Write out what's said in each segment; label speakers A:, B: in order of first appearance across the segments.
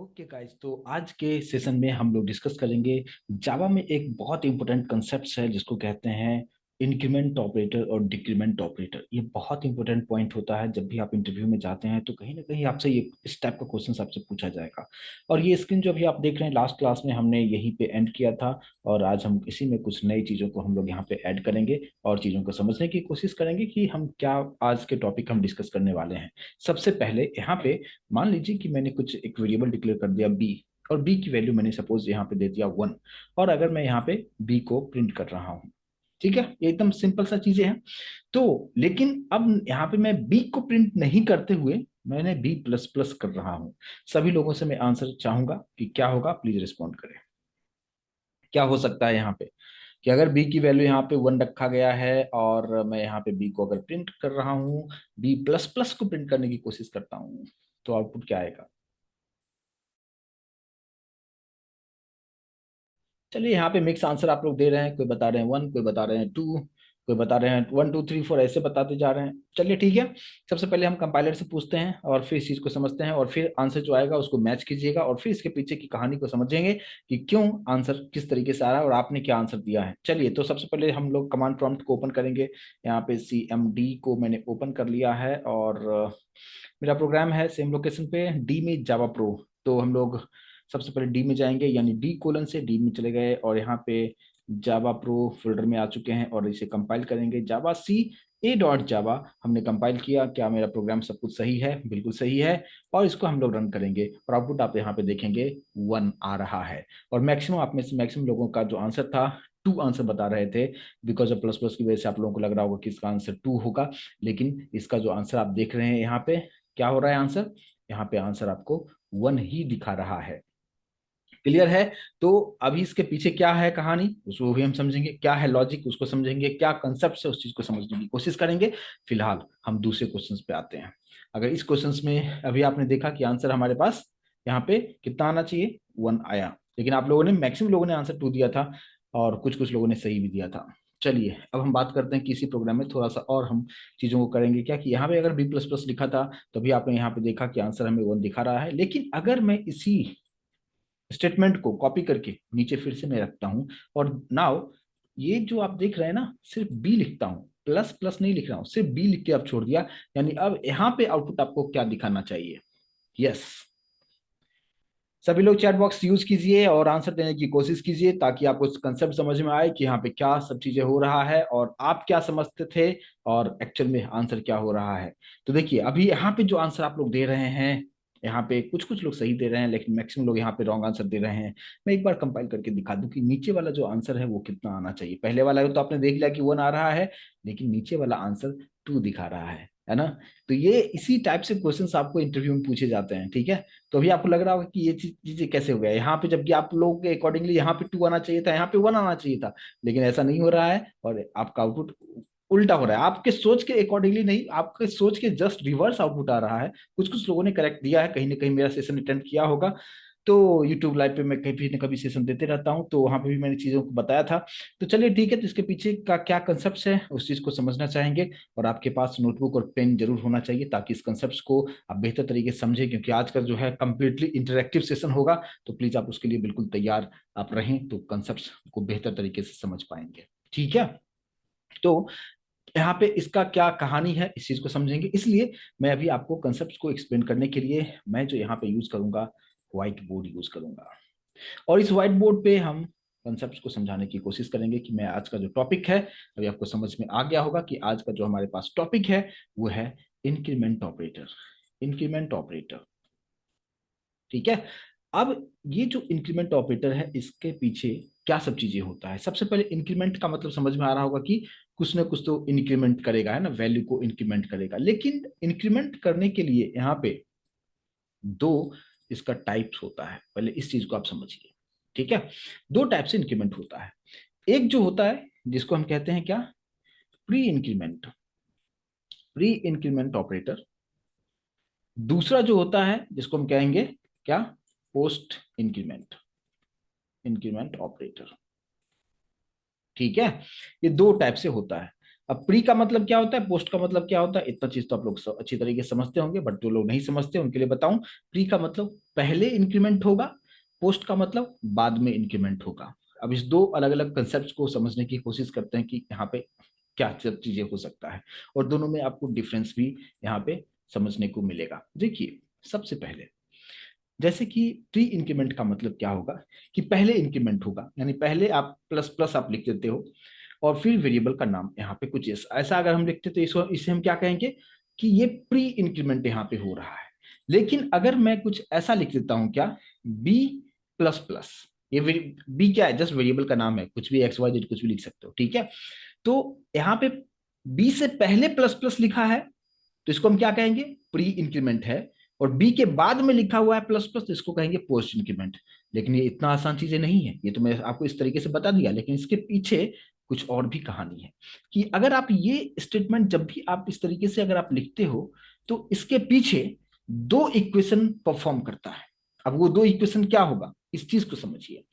A: Okay guys, तो आज के सेशन में हम लोग डिस्कस करेंगे जावा में एक बहुत इंपॉर्टेंट कंसेप्ट है जिसको कहते हैं इंक्रीमेंट ऑपरेटर और डिक्रीमेंट ऑपरेटर। ये बहुत इंपॉर्टेंट पॉइंट होता है। जब भी आप इंटरव्यू में जाते हैं तो कहीं ना कहीं आपसे ये इस टाइप का क्वेश्चन आपसे पूछा जाएगा। और ये स्क्रीन जो अभी आप देख रहे हैं, लास्ट क्लास में हमने यहीं पे एंड किया था और आज हम इसी में कुछ नई चीज़ों को हम लोग यहाँ पे ऐड करेंगे और चीज़ों को समझने की कोशिश करेंगे कि हम क्या आज के टॉपिक हम डिस्कस करने वाले हैं। सबसे पहले यहाँ पे मान लीजिए कि मैंने कुछ एक वेरिएबल डिक्लेयर कर दिया बी, और बी की वैल्यू मैंने सपोज यहाँ पे दे दिया 1। और अगर मैं यहाँ पे बी को प्रिंट कर रहा हूँ, ठीक है, ये एकदम सिंपल सा चीजें हैं। तो लेकिन अब यहाँ पे मैं बी को प्रिंट नहीं करते हुए मैंने बी प्लस प्लस कर रहा हूँ। सभी लोगों से मैं आंसर चाहूंगा कि क्या होगा, प्लीज रिस्पॉन्ड करें। क्या हो सकता है यहाँ पे कि अगर बी की वैल्यू यहाँ पे 1 रखा गया है और मैं यहाँ पे बी को अगर प्रिंट कर रहा हूँ, बी प्लस प्लस को प्रिंट करने की कोशिश करता हूँ, तो आउटपुट क्या आएगा। चलिए, यहाँ पे मिक्स आंसर आप लोग दे रहे हैं। कोई बता रहे हैं 1, कोई बता रहे हैं 2, कोई बता रहे हैं 1 2 3 4, ऐसे बताते जा रहे हैं। चलिए ठीक है। सबसे पहले हम कंपाइलर से पूछते हैं और फिर इस चीज को समझते हैं और फिर आंसर जो आएगा उसको मैच कीजिएगा और फिर इसके पीछे की कहानी को समझेंगे कि क्यों आंसर किस तरीके से आ रहा है और आपने क्या आंसर दिया है। चलिए, तो सबसे पहले हम लोग कमांड प्रॉम्प्ट को ओपन करेंगे। यहाँ पे CMD को मैंने ओपन कर लिया है और मेरा प्रोग्राम है सेम लोकेशन पे डी में जावा प्रो। तो हम लोग सबसे पहले डी में जाएंगे, यानी डी कोलन से डी में चले गए और यहाँ पे जावा प्रो फोल्डर में आ चुके हैं और इसे कंपाइल करेंगे। जावा सी ए डॉट जावा हमने कंपाइल किया। क्या मेरा प्रोग्राम सब कुछ सही है? बिल्कुल सही है। और इसको हम लोग रन करेंगे और आउटपुट आप यहाँ पे देखेंगे 1 आ रहा है। और मैक्सिमम आप में से मैक्सिमम लोगों का जो आंसर था 2 आंसर बता रहे थे। बिकॉज ऑफ प्लस प्लस की वजह से आप लोगों को लग रहा होगा कि इसका आंसर 2 होगा, लेकिन इसका जो आंसर आप देख रहे हैं यहाँ पे क्या हो रहा है आंसर, यहाँ पे आंसर आपको 1 ही दिखा रहा है। क्लियर है? तो अभी इसके पीछे क्या है कहानी, उसको भी हम समझेंगे। क्या है लॉजिक, उसको समझेंगे। क्या कंसेप्ट है, उस चीज को समझने की कोशिश करेंगे। फिलहाल हम दूसरे क्वेश्चन पे आते हैं। अगर इस क्वेश्चन में अभी आपने देखा कि आंसर हमारे पास यहाँ पे कितना आना चाहिए, 1 आया, लेकिन आप लोगों ने मैक्सिमम लोगों ने आंसर 2 दिया था और कुछ कुछ लोगों ने सही भी दिया था। चलिए, अब हम बात करते हैं कि इसी प्रोग्राम में थोड़ा सा और हम चीजों को करेंगे। क्या कि यहाँ पे अगर बी प्लस प्लस लिखा था तो अभी आपने यहाँ पे देखा कि आंसर हमें 1 दिखा रहा है, लेकिन अगर मैं इसी स्टेटमेंट को कॉपी करके नीचे फिर से मैं रखता हूं और नाउ ये जो आप देख रहे हैं ना, सिर्फ बी लिखता हूं, प्लस प्लस नहीं लिख रहा हूं, सिर्फ बी लिख के अब छोड़ दिया। यानी अब यहाँ पे आउटपुट आपको क्या दिखाना चाहिए। यस, सभी लोग चैट बॉक्स यूज कीजिए और आंसर देने की कोशिश कीजिए ताकि आपको कंसेप्ट समझ में आए कि यहाँ पे क्या सब चीजें हो रहा है और आप क्या समझते थे और एक्चुअल में आंसर क्या हो रहा है। तो देखिए, अभी यहाँ पे जो आंसर आप लोग दे रहे हैं, यहाँ पे कुछ कुछ लोग सही दे रहे हैं लेकिन मैक्सिमम लोग यहाँ पे रॉन्ग आंसर दे रहे हैं। मैं एक बार कंपाइल करके दिखा दूं कि नीचे वाला जो आंसर है वो कितना आना चाहिए। पहले वाला तो आपने देख लिया कि 1 आ रहा है, लेकिन नीचे वाला आंसर 2 दिखा रहा है ना। तो ये इसी टाइप से क्वेश्चंस आपको इंटरव्यू में पूछे जाते हैं, ठीक है। तो अभी आपको लग रहा होगा कि ये चीजें कैसे हो गया यहाँ पे, जबकि आप लोगों के अकॉर्डिंगली यहाँ पे 2 आना चाहिए था, यहाँ पे 1 आना चाहिए था, लेकिन ऐसा नहीं हो रहा है और आपका आउटपुट उल्टा हो रहा है। आपके सोच के अकॉर्डिंगली नहीं, आपके सोच के जस्ट रिवर्स आउटपुट आ रहा है। कुछ कुछ लोगों ने करेक्ट दिया है, कहीं ना कहीं मेरा सेशन अटेंड किया होगा। तो यूट्यूब लाइव पे मैं कभी न कभी सेशन देते रहता हूँ, तो वहां पे भी मैंने चीजों को बताया था। तो चलिए ठीक है, तो इसके पीछे का क्या कंसेप्ट है उस चीज को समझना चाहेंगे। और आपके पास नोटबुक और पेन जरूर होना चाहिए ताकि इस कंसेप्ट को आप बेहतर तरीके से समझें, क्योंकि आज का जो है कंप्लीटली इंटरेक्टिव सेशन होगा। तो प्लीज आप उसके लिए बिल्कुल तैयार आप रहें, तो कंसेप्ट को बेहतर तरीके से समझ पाएंगे। ठीक है, तो यहाँ पे इसका क्या कहानी है इस चीज को समझेंगे। इसलिए मैं अभी आपको कंसेप्ट को एक्सप्लेन करने के लिए मैं जो यहाँ पे यूज करूंगा, व्हाइट बोर्ड यूज करूंगा। और इस व्हाइट बोर्ड पे हम कंसेप्ट को समझाने की कोशिश करेंगे कि मैं आज का जो टॉपिक है, अभी आपको समझ में आ गया होगा कि आज का जो हमारे पास टॉपिक है वो है इंक्रीमेंट ऑपरेटर। इंक्रीमेंट ऑपरेटर, ठीक है। अब ये जो इंक्रीमेंट ऑपरेटर है इसके पीछे क्या सब चीजें होता है। सबसे पहले इंक्रीमेंट का मतलब समझ में आ रहा होगा कि कुछ ना कुछ तो इंक्रीमेंट करेगा, है ना, वैल्यू को इंक्रीमेंट करेगा। लेकिन इंक्रीमेंट करने के लिए यहाँ पे 2 इसका टाइप्स होता है। पहले इस चीज को आप समझिए, ठीक है। 2 टाइप से इंक्रीमेंट होता है। एक जो होता है जिसको हम कहते हैं क्या, pre increment, pre increment operator. दूसरा जो होता है जिसको हम कहेंगे क्या, पोस्ट इंक्रीमेंट, इंक्रीमेंट ऑपरेटर। ठीक है, ये 2 टाइप से होता है। अब प्री का मतलब क्या होता है, पोस्ट का मतलब क्या होता है, इतना चीज तो आप लोग अच्छी तरीके से समझते होंगे, बट जो लोग नहीं समझते उनके लिए बताऊं। प्री का मतलब पहले इंक्रीमेंट होगा, पोस्ट का मतलब बाद में इंक्रीमेंट होगा। अब इस दो अलग अलग कंसेप्ट को समझने की कोशिश करते हैं कि यहाँ पे क्या चीजें हो सकता है, और दोनों में आपको डिफरेंस भी यहाँ पे समझने को मिलेगा। देखिए सबसे पहले, जैसे कि प्री इंक्रीमेंट का मतलब क्या होगा, कि पहले इंक्रीमेंट होगा, यानी पहले आप प्लस प्लस आप लिख देते हो और फिर वेरिएबल का नाम यहाँ पे कुछ ऐसा अगर हम लिखते तो इसको इसे हम क्या कहेंगे कि ये प्री इंक्रीमेंट यहाँ पे हो रहा है। लेकिन अगर मैं कुछ ऐसा लिख देता हूँ क्या, बी प्लस प्लस, ये बी क्या है, जस्ट वेरिएबल का नाम है, कुछ भी एक्स वाई जेड कुछ भी लिख सकते हो, ठीक है। तो यहाँ पे बी से पहले प्लस प्लस लिखा है तो इसको हम क्या कहेंगे, प्री इंक्रीमेंट है। और बी के बाद में लिखा हुआ है प्लस प्लस तो इसको कहेंगे पोस्ट इंक्रीमेंट। लेकिन ये इतना आसान चीजें नहीं है, ये तो मैं आपको इस तरीके से बता दिया, लेकिन इसके पीछे कुछ और भी कहानी है। कि अगर आप ये स्टेटमेंट जब भी आप इस तरीके से अगर आप लिखते हो तो इसके पीछे दो इक्वेशन परफॉर्म करता है। अब वो दो इक्वेशन क्या होगा, इस चीज को समझिए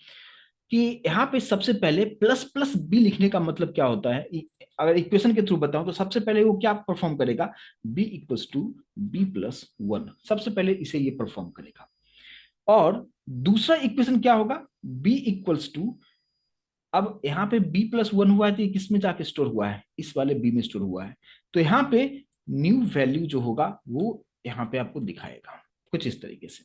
A: कि यहाँ पे सबसे पहले प्लस प्लस बी लिखने का मतलब क्या होता है। अगर इक्वेशन के थ्रू बताऊं तो सबसे पहले वो क्या परफॉर्म करेगा, B equals to B plus one, सबसे पहले इसे ये परफॉर्म करेगा। और दूसरा इक्वेशन क्या होगा, बी इक्वल्स टू, अब यहाँ पे बी प्लस वन हुआ है तो ये किस में जाके स्टोर हुआ है, इस वाले बी में स्टोर हुआ है। तो यहाँ पे न्यू वैल्यू जो होगा वो यहाँ पे आपको दिखाएगा कुछ इस तरीके से।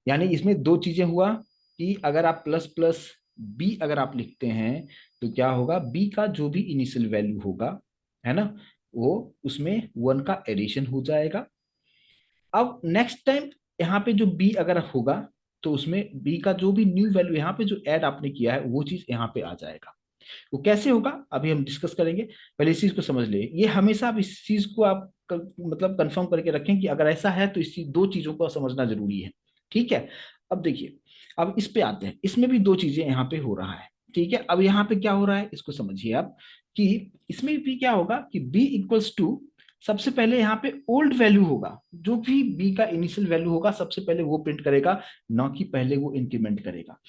A: यानी इसमें दो चीजें हुआ कि अगर आप प्लस प्लस बी अगर आप लिखते हैं तो क्या होगा, बी का जो भी इनिशियल वैल्यू होगा, है ना, वो उसमें वन का एडिशन हो जाएगा। अब नेक्स्ट टाइम यहाँ पे जो बी अगर होगा तो उसमें बी का जो भी न्यू वैल्यू यहाँ पे जो ऐड आपने किया है वो चीज यहाँ पे आ जाएगा। वो कैसे होगा अभी हम डिस्कस करेंगे, पहले इस चीज को समझ ले। ये हमेशा आप इस चीज को आप मतलब कंफर्म करके रखें कि अगर ऐसा है तो इस चीज दो चीजों को समझना जरूरी है, ठीक है। अब देखिए, अब इस पे आते हैं, इसमें भी दो चीजें यहाँ पे हो रहा है, ठीक है। अब यहाँ पे क्या हो रहा है इसको समझिए आप, कि इसमें भी क्या होगा कि b इक्वल्स टू, सबसे पहले यहाँ पे ओल्ड वैल्यू होगा, जो भी b का इनिशियल वैल्यू होगा सबसे पहले वो प्रिंट करेगा, ना कि पहले वो इंक्रीमेंट करेगा।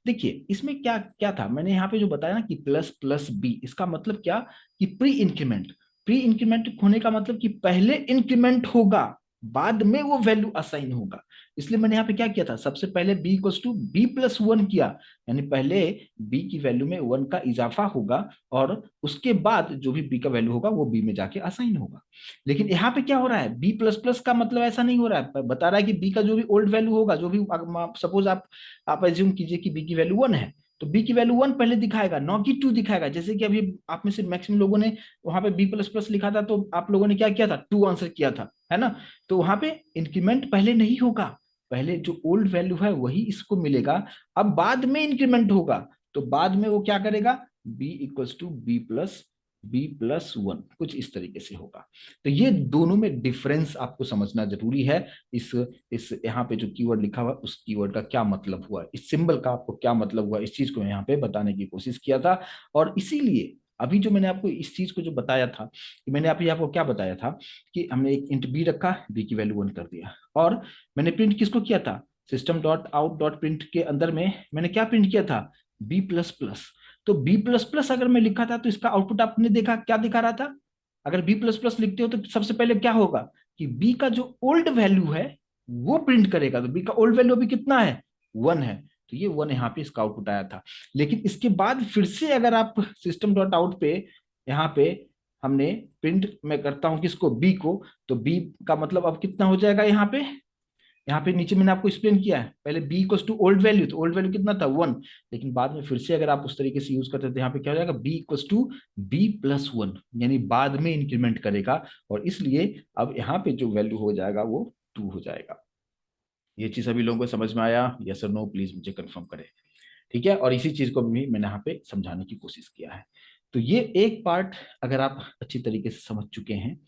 A: देखिए इसमें क्या क्या था, मैंने यहाँ पे जो बताया ना कि प्लस प्लस बी, इसका मतलब क्या, कि प्री इंक्रीमेंट। प्री इंक्रीमेंट होने का मतलब कि पहले इंक्रीमेंट होगा बाद में वो वैल्यू असाइन होगा। इसलिए मैंने यहाँ पे क्या किया था, सबसे पहले B equals to B plus one किया, यानी पहले बी की वैल्यू में वन का इजाफा होगा और उसके बाद जो भी बी का वैल्यू होगा वो बी में जाके असाइन होगा। लेकिन यहाँ पे क्या हो रहा है, बी प्लस प्लस का मतलब ऐसा नहीं हो रहा है, बता रहा है कि बी का जो भी ओल्ड वैल्यू होगा, जो भी सपोज आप एज्यूम कीजिए कि बी की वैल्यू वन है, तो बी की वैल्यू वन पहले दिखाएगा, नॉ कि टू दिखाएगा। जैसे कि अभी आप में से मैक्सिमम लोगों ने वहां पे बी प्लस प्लस लिखा था तो आप लोगों ने क्या किया था, टू आंसर किया था, है ना। तो वहां पे इंक्रीमेंट पहले नहीं होगा, पहले जो ओल्ड वैल्यू है वही इसको मिलेगा। अब बाद में इंक्रीमेंट होगा तो बाद में वो क्या करेगा, B equals to B plus one, कुछ इस तरीके से होगा। तो ये दोनों में डिफरेंस आपको समझना जरूरी है। इस यहाँ पे जो कीवर्ड लिखा हुआ उस कीवर्ड का क्या मतलब हुआ, इस सिंबल का आपको क्या मतलब हुआ, इस चीज को यहाँ पे बताने की कोशिश किया था। और इसीलिए अभी जो मैंने आपको इस चीज को जो बताया था, कि मैंने अभी आपको क्या बताया था, कि हमने एक इंट बी रखा, बी की वैल्यू वन कर दिया, और मैंने प्रिंट किसको किया था, system dot out dot print के अंदर में मैंने क्या प्रिंट किया था, बी प्लस प्लस। तो बी प्लस प्लस अगर मैं लिखा था तो इसका आउटपुट आपने देखा क्या दिखा रहा था। अगर बी प्लस प्लस लिखते हो तो सबसे पहले क्या होगा, कि बी का जो ओल्ड वैल्यू है वो प्रिंट करेगा। तो बी का ओल्ड वैल्यू अभी कितना है, वन है, तो ये वन यहाँ पे इसका आउटपुट आया था। लेकिन इसके बाद फिर से अगर आप सिस्टम डॉट आउट पे यहाँ पे हमने प्रिंट में करता हूं किसको, बी को, तो बी का मतलब अब कितना हो जाएगा, यहाँ पे नीचे मैंने आपको एक्सप्लेन किया है, पहले B equals to old value, तो ओल्ड वैल्यू कितना था, वन। लेकिन बाद में फिर से अगर आप उस तरीके से यूज करते हैं तो यहाँ पे क्या हो जाएगा, B equals to B plus one, यानी बाद में इंक्रीमेंट करेगा। और इसलिए अब यहाँ पे जो वैल्यू हो जाएगा वो टू हो जाएगा। ये चीज सभी लोगों को समझ में आया, यस और नो प्लीज मुझे कंफर्म करें, ठीक है। और इसी चीज को भी मैंने यहाँ पे समझाने की कोशिश किया है। तो ये एक पार्ट अगर आप अच्छी तरीके से समझ चुके हैं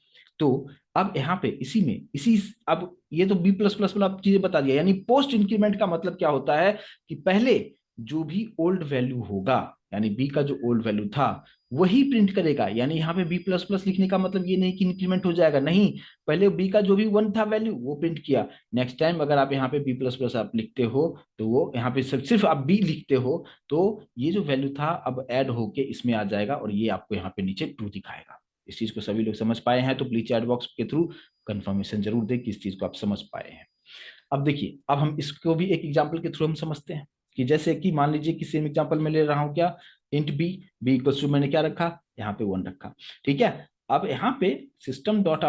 A: तो अब यहाँ पे इसी में इसी अब ये तो बी प्लस प्लस वाला चीजें बता दिया, यानी पोस्ट इंक्रीमेंट का मतलब क्या होता है, कि पहले जो भी ओल्ड वैल्यू होगा, यानी बी का जो ओल्ड वैल्यू था वही प्रिंट करेगा। यानी यहाँ पे बी प्लस प्लस लिखने का मतलब ये नहीं कि इंक्रीमेंट हो जाएगा, नहीं, पहले बी का जो भी वन था वैल्यू वो प्रिंट किया। नेक्स्ट टाइम अगर आप यहाँ पे बी प्लस प्लस आप लिखते हो तो वो यहाँ पे सिर्फ आप बी लिखते हो तो ये जो वैल्यू था अब ऐड होके इसमें आ जाएगा और ये आपको यहाँ पे नीचे ट्रू दिखाएगा। इस चीज को सभी लोग समझ पाए हैं तो प्लीज चैट बॉक्स के थ्रू कंफर्मेशन जरूर दें कि इस चीज को आप समझ पाए हैं। अब देखिए, अब हम इसको भी एक एग्जांपल के थ्रू हम समझते हैं कि जैसे कि मान लीजिए कि सेम एग्जांपल मैं ले रहा हूं क्या, int B, B equal to मैंने क्या रखा, यहाँ पे 1 रखा। ठीक है, अब यहाँ पे system dot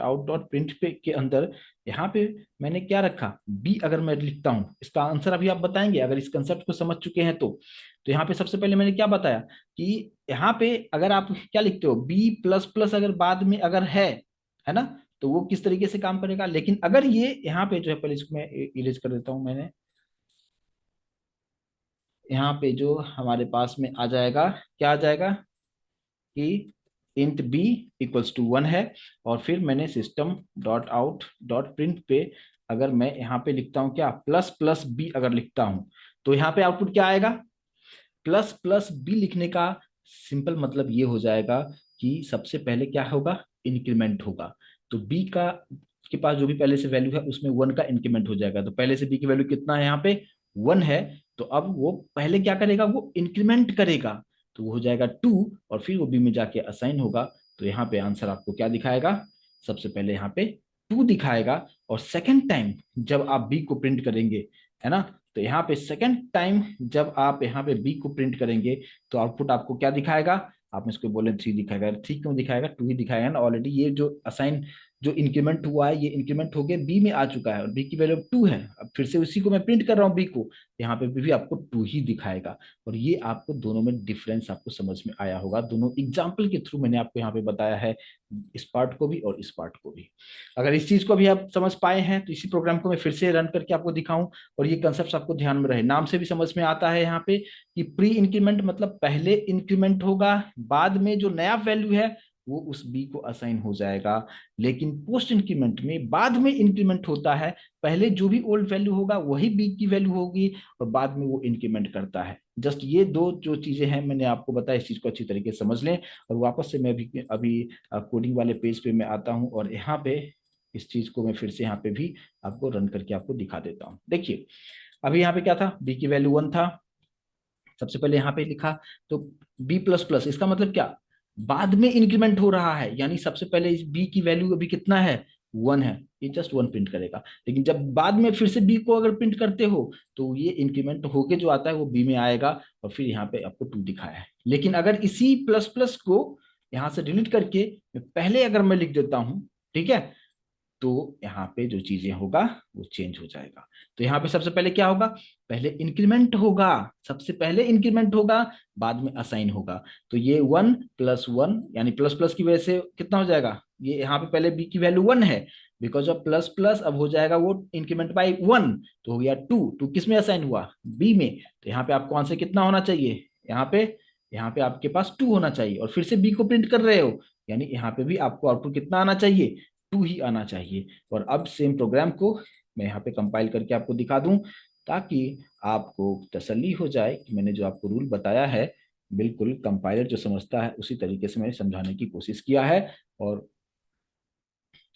A: out dot print पे के अंदर यहाँ पे मैंने क्या रखा, बी अगर मैं लिखता हूँ, इसका आंसर अभी आप बताएंगे अगर इस कंसेप्ट को समझ चुके हैं तो यहाँ पे सबसे पहले मैंने क्या बताया कि यहाँ पे अगर आप क्या लिखते हो, बी प्लस प्लस अगर बाद में अगर है ना, तो वो किस तरीके से काम करेगा। लेकिन अगर ये यहाँ पे जो है, पहले इसको मैं इरेज कर देता हूं मैंने, यहाँ पे जो हमारे पास में आ जाएगा, क्या आ जाएगा कि इंट बी इक्वल्स टू 1 है, और फिर मैंने system dot out dot print पे अगर मैं यहाँ पे लिखता हूँ क्या, प्लस प्लस बी अगर लिखता हूँ, तो यहाँ पे आउटपुट क्या आएगा, प्लस प्लस बी लिखने का सिंपल मतलब ये हो जाएगा कि सबसे पहले क्या होगा, इंक्रीमेंट होगा। तो बी का के पास जो भी पहले से वैल्यू है उसमें 1 का इंक्रीमेंट हो जाएगा। तो पहले से बी की वैल्यू कितना है, यहाँ पे 1 है, तो अब वो पहले क्या करेगा, वो इंक्रीमेंट करेगा, तो वो हो जाएगा 2, और फिर वो बी में जाके असाइन होगा। तो यहाँ पे आंसर आपको क्या दिखाएगा, सबसे पहले यहाँ पे 2 दिखाएगा, और सेकेंड टाइम जब आप बी को प्रिंट करेंगे, है ना, तो यहाँ पे सेकंड टाइम जब आप यहाँ पे बी को प्रिंट करेंगे तो आउटपुट आपको क्या दिखाएगा, आपने इसको बोले 3 दिखाएगा, 3 क्यों दिखाएगा, 2 ही दिखाएगा ना, ऑलरेडी ये जो असाइन जो इंक्रीमेंट हुआ है ये इंक्रीमेंट होके बी में आ चुका है और बी की वैल्यू 2 है। अब फिर से उसी को मैं प्रिंट कर रहा हूँ बी को, यहाँ पे भी आपको 2 ही दिखाएगा। और ये आपको दोनों में डिफरेंस आपको समझ में आया होगा, दोनों एग्जाम्पल के थ्रू मैंने आपको यहाँ पे बताया है, इस पार्ट को भी और इस पार्ट को भी। अगर इस चीज को भी आप समझ पाए हैं तो इसी प्रोग्राम को मैं फिर से रन करके आपको दिखाऊं, और ये कंसेप्ट आपको ध्यान में रहे, नाम से भी समझ में आता है यहाँ पे कि प्री इंक्रीमेंट मतलब पहले इंक्रीमेंट होगा, बाद में जो नया वैल्यू है वो उस बी को असाइन हो जाएगा। लेकिन पोस्ट इंक्रीमेंट में बाद में इंक्रीमेंट होता है, पहले जो भी ओल्ड वैल्यू होगा वही बी की वैल्यू होगी, और बाद में वो इंक्रीमेंट करता है। जस्ट ये दो जो चीजें हैं मैंने आपको बताया, इस चीज को अच्छी तरीके से समझ लें। और वापस से मैं अभी कोडिंग वाले पेज पे मैं आता हूँ, और यहाँ पे इस चीज को मैं फिर से यहाँ पे भी आपको रन करके आपको दिखा देता हूँ। देखिए, अभी यहाँ पे क्या था, बी की वैल्यू 1 था, सबसे पहले यहाँ पे लिखा, तो बी प्लस प्लस इसका मतलब क्या, बाद में इंक्रीमेंट हो रहा है, यानी सबसे पहले इस बी की वैल्यू अभी कितना है, 1 है, ये जस्ट 1 प्रिंट करेगा। लेकिन जब बाद में फिर से बी को अगर प्रिंट करते हो तो ये इंक्रीमेंट होके जो आता है वो बी में आएगा, और फिर यहाँ पे आपको 2 दिखाया है। लेकिन अगर इसी प्लस प्लस को यहाँ से डिलीट करके पहले अगर मैं लिख देता हूँ, ठीक है, तो यहाँ पे जो चीजें होगा वो चेंज हो जाएगा। तो यहाँ पे सबसे पहले क्या होगा, पहले इंक्रीमेंट होगा, सबसे पहले इंक्रीमेंट होगा, बाद में असाइन होगा। तो ये 1 + 1 यानी प्लस प्लस की वजह से कितना हो जाएगा, ये यहाँ पे पहले बी की वैल्यू 1 है, बिकॉज ऑफ प्लस प्लस अब हो जाएगा वो इंक्रीमेंट बाई 1, तो हो गया 2, 2 किस में असाइन हुआ, बी में। तो यहाँ पे आपको आंसर कितना होना चाहिए, यहाँ पे आपके पास 2 होना चाहिए, और फिर से बी को प्रिंट कर रहे हो, यानी यहाँ पे भी आपको आउटपुट कितना आना चाहिए, 2 ही आना चाहिए। और अब सेम प्रोग्राम को मैं यहाँ पे कंपाइल करके आपको दिखा दूं, ताकि आपको तसल्ली हो जाए कि मैंने जो आपको रूल बताया है बिल्कुल कंपाइलर जो समझता है उसी तरीके से मैंने समझाने की कोशिश किया है। और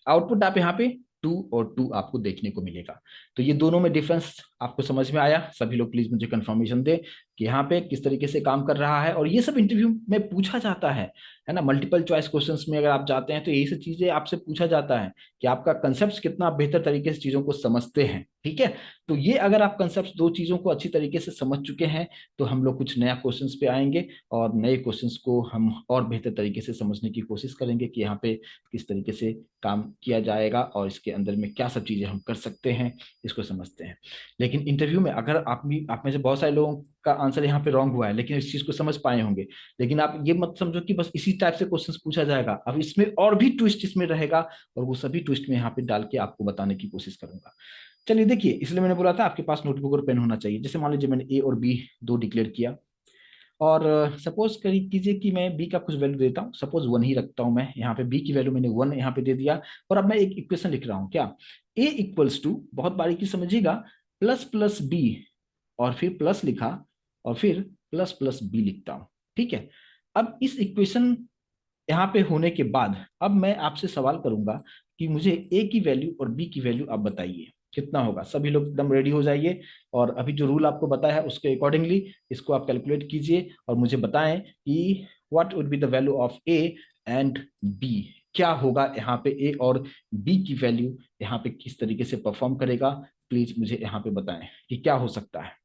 A: आउटपुट आप यहाँ पे 2 और 2 आपको देखने को मिलेगा। तो ये दोनों में डिफरेंस आपको समझ में आया, सभी लोग प्लीज मुझे कंफर्मेशन दे कि यहाँ पे किस तरीके से काम कर रहा है। और ये सब इंटरव्यू में पूछा जाता है ना, मल्टीपल चॉइस क्वेश्चंस में अगर आप जाते हैं तो यही सब चीजें आपसे पूछा जाता है कि आपका कंसेप्ट कितना बेहतर तरीके से चीजों को समझते हैं। ठीक है, तो ये अगर आप कंसेप्ट दो चीजों को अच्छी तरीके से समझ चुके हैं तो हम लोग कुछ नया क्वेश्चंस पे आएंगे, और नए क्वेश्चंस को हम और बेहतर तरीके से समझने की कोशिश करेंगे कि यहाँ पे किस तरीके से काम किया जाएगा और इसके अंदर में क्या सब चीजें हम कर सकते हैं, इसको समझते हैं। लेकिन इंटरव्यू में अगर आप में से बहुत सारे लोगों का आंसर यहाँ पे रॉन्ग हुआ है लेकिन इस चीज को समझ पाए होंगे, लेकिन आप ये मत समझो कि बस इसी टाइप से क्वेश्चंस पूछा जाएगा, अब इसमें और भी ट्विस्ट इसमें रहेगा, और वो सभी ट्विस्ट में यहाँ पे डाल के आपको बताने की कोशिश करूंगा। चलिए देखिए, इसलिए मैंने बोला था आपके पास नोटबुक और पेन होना चाहिए। जैसे मान लीजिए मैंने ए और बी दो डिक्लेयर किया, और सपोज कीजिए कि मैं बी का कुछ वैल्यू देता हूँ, सपोज 1 ही रखता हूँ मैं, यहाँ पे बी की वैल्यू मैंने 1 यहाँ पे दे दिया, और अब मैं एक इक्वेशन लिख रहा हूँ क्या, ए इक्वल्स टू, बहुत बारीकी समझिएगा, प्लस प्लस बी, और फिर प्लस लिखा, और फिर प्लस प्लस बी लिखता हूँ। ठीक है, अब इस इक्वेशन यहाँ पे होने के बाद अब मैं आपसे सवाल करूंगा कि मुझे ए की वैल्यू और बी की वैल्यू आप बताइए कितना होगा। सभी लोग एकदम रेडी हो जाइए, और अभी जो रूल आपको बताया है उसके अकॉर्डिंगली इसको आप कैलकुलेट कीजिए और मुझे बताएं कि what would be the value of A and B, क्या होगा यहाँ पे ए और बी की वैल्यू यहाँ पे किस तरीके से परफॉर्म करेगा, प्लीज मुझे यहाँ पे बताएं कि क्या हो सकता है।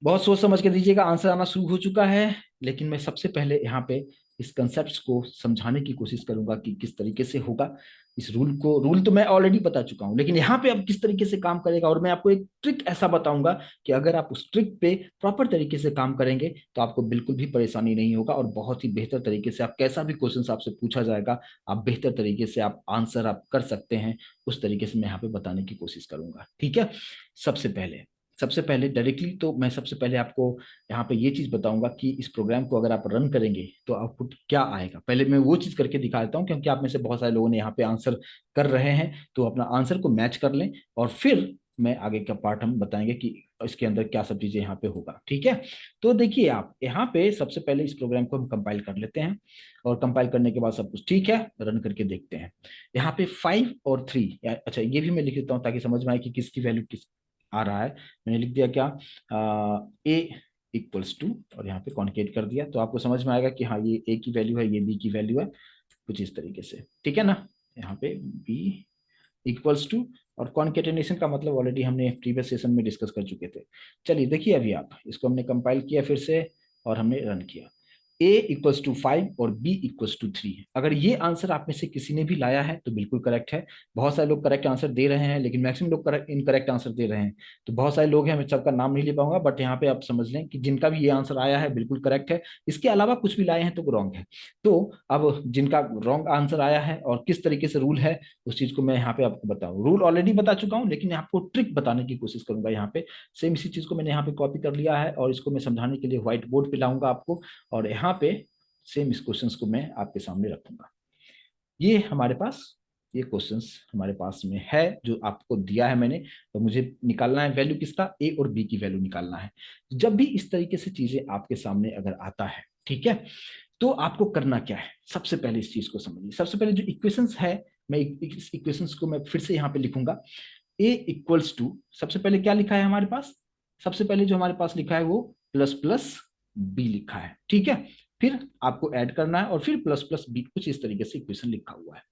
A: बहुत सोच समझ के दीजिएगा, आंसर आना शुरू हो चुका है, लेकिन मैं सबसे पहले यहाँ पे इस कंसेप्ट को समझाने की कोशिश करूंगा कि किस तरीके से होगा। इस रूल तो मैं ऑलरेडी बता चुका हूं, लेकिन यहाँ पे अब किस तरीके से काम करेगा, और मैं आपको एक ट्रिक ऐसा बताऊंगा कि अगर आप उस ट्रिक पे प्रॉपर तरीके से काम करेंगे तो आपको बिल्कुल भी परेशानी नहीं होगा, और बहुत ही बेहतर तरीके से आप कैसा भी क्वेश्चन आपसे पूछा जाएगा आप बेहतर तरीके से आप आंसर आप कर सकते हैं। उस तरीके से मैं यहाँ पे बताने की कोशिश करूंगा, ठीक है। सबसे पहले डायरेक्टली तो मैं सबसे पहले आपको यहाँ पे ये चीज बताऊंगा कि इस प्रोग्राम को अगर आप रन करेंगे तो आउटपुट क्या आएगा। पहले मैं वो चीज करके दिखा देता हूँ, क्योंकि आप में से बहुत सारे लोगों ने यहाँ पे आंसर कर रहे हैं, तो अपना आंसर को मैच कर लें और फिर मैं आगे का पार्ट हम बताएंगे कि इसके अंदर क्या सब चीजें यहाँ पे होगा, ठीक है। तो देखिए आप यहाँ पे सबसे पहले इस प्रोग्राम को हम कंपाइल कर लेते हैं, और कंपाइल करने के बाद सब कुछ ठीक है, रन करके देखते हैं। यहाँ पे 5 और 3, अच्छा ये भी मैं लिख देता हूँ ताकि समझ में आए कि किसकी वैल्यू किस आ रहा है। मैंने लिख दिया क्या, ए इक्वल्स टू, और यहाँ पे कॉन्केट कर दिया, तो आपको समझ में आएगा कि हाँ ये ए की वैल्यू है, ये बी की वैल्यू है, कुछ इस तरीके से, ठीक है ना। यहाँ पे बी इक्वल्स टू, और कॉन्केटेनेशन का मतलब ऑलरेडी हमने प्रीवियस सेशन में डिस्कस कर चुके थे। चलिए देखिए अभी आप इसको हमने कंपाइल किया फिर से, और हमने रन किया। ए इक्वल्स टू 5 और बी इक्वल्स टू 3, अगर ये आंसर आप में से किसी ने भी लाया है तो बिल्कुल करेक्ट है। बहुत सारे लोग करेक्ट आंसर दे रहे हैं, लेकिन मैक्सिमम लोग करेक्ट इनकरेक्ट आंसर दे रहे हैं। तो बहुत सारे लोग हैं, मैं सबका नाम नहीं ले पाऊंगा, बट यहाँ पे आप समझ लें कि जिनका भी ये आंसर आया है बिल्कुल करेक्ट है। इसके अलावा कुछ भी लाए हैं तो वो रॉन्ग है। तो अब जिनका रॉन्ग आंसर आया है और किस तरीके से रूल है उस चीज को मैं यहाँ पे आपको बताऊँ। रूल ऑलरेडी बता चुका हूँ, लेकिन आपको ट्रिक बताने की कोशिश करूंगा। यहाँ पे सेम इसी चीज को मैंने यहाँ पे कॉपी कर लिया है, और इसको मैं समझाने के लिए व्हाइट बोर्ड पे लाऊंगा आपको, और यहाँ पे सेम इस क्वेश्चंस को मैं आपके सामने रखूंगा। ये हमारे पास ये क्वेश्चंस हमारे पास में है जो आपको दिया है मैंने, तो मुझे निकालना है वैल्यू किसका, ए और बी की वैल्यू निकालना है। जब भी इस तरीके से चीजें आपके सामने अगर आता है, ठीक है, तो आपको करना क्या है, सबसे पहले इस चीज को समझिए। सबसे पहले जो इक्वेशंस है, मैं इस इक्वेशंस को मैं फिर से यहाँ पे लिखूंगा। ए इक्वल्स टू, सबसे पहले क्या लिखा है हमारे पास, सबसे पहले जो हमारे पास लिखा है वो प्लस प्लस बी लिखा है, ठीक है। फिर आपको ऐड करना है और फिर प्लस प्लस बी, कुछ इस तरीके से इक्वेशन लिखा हुआ है।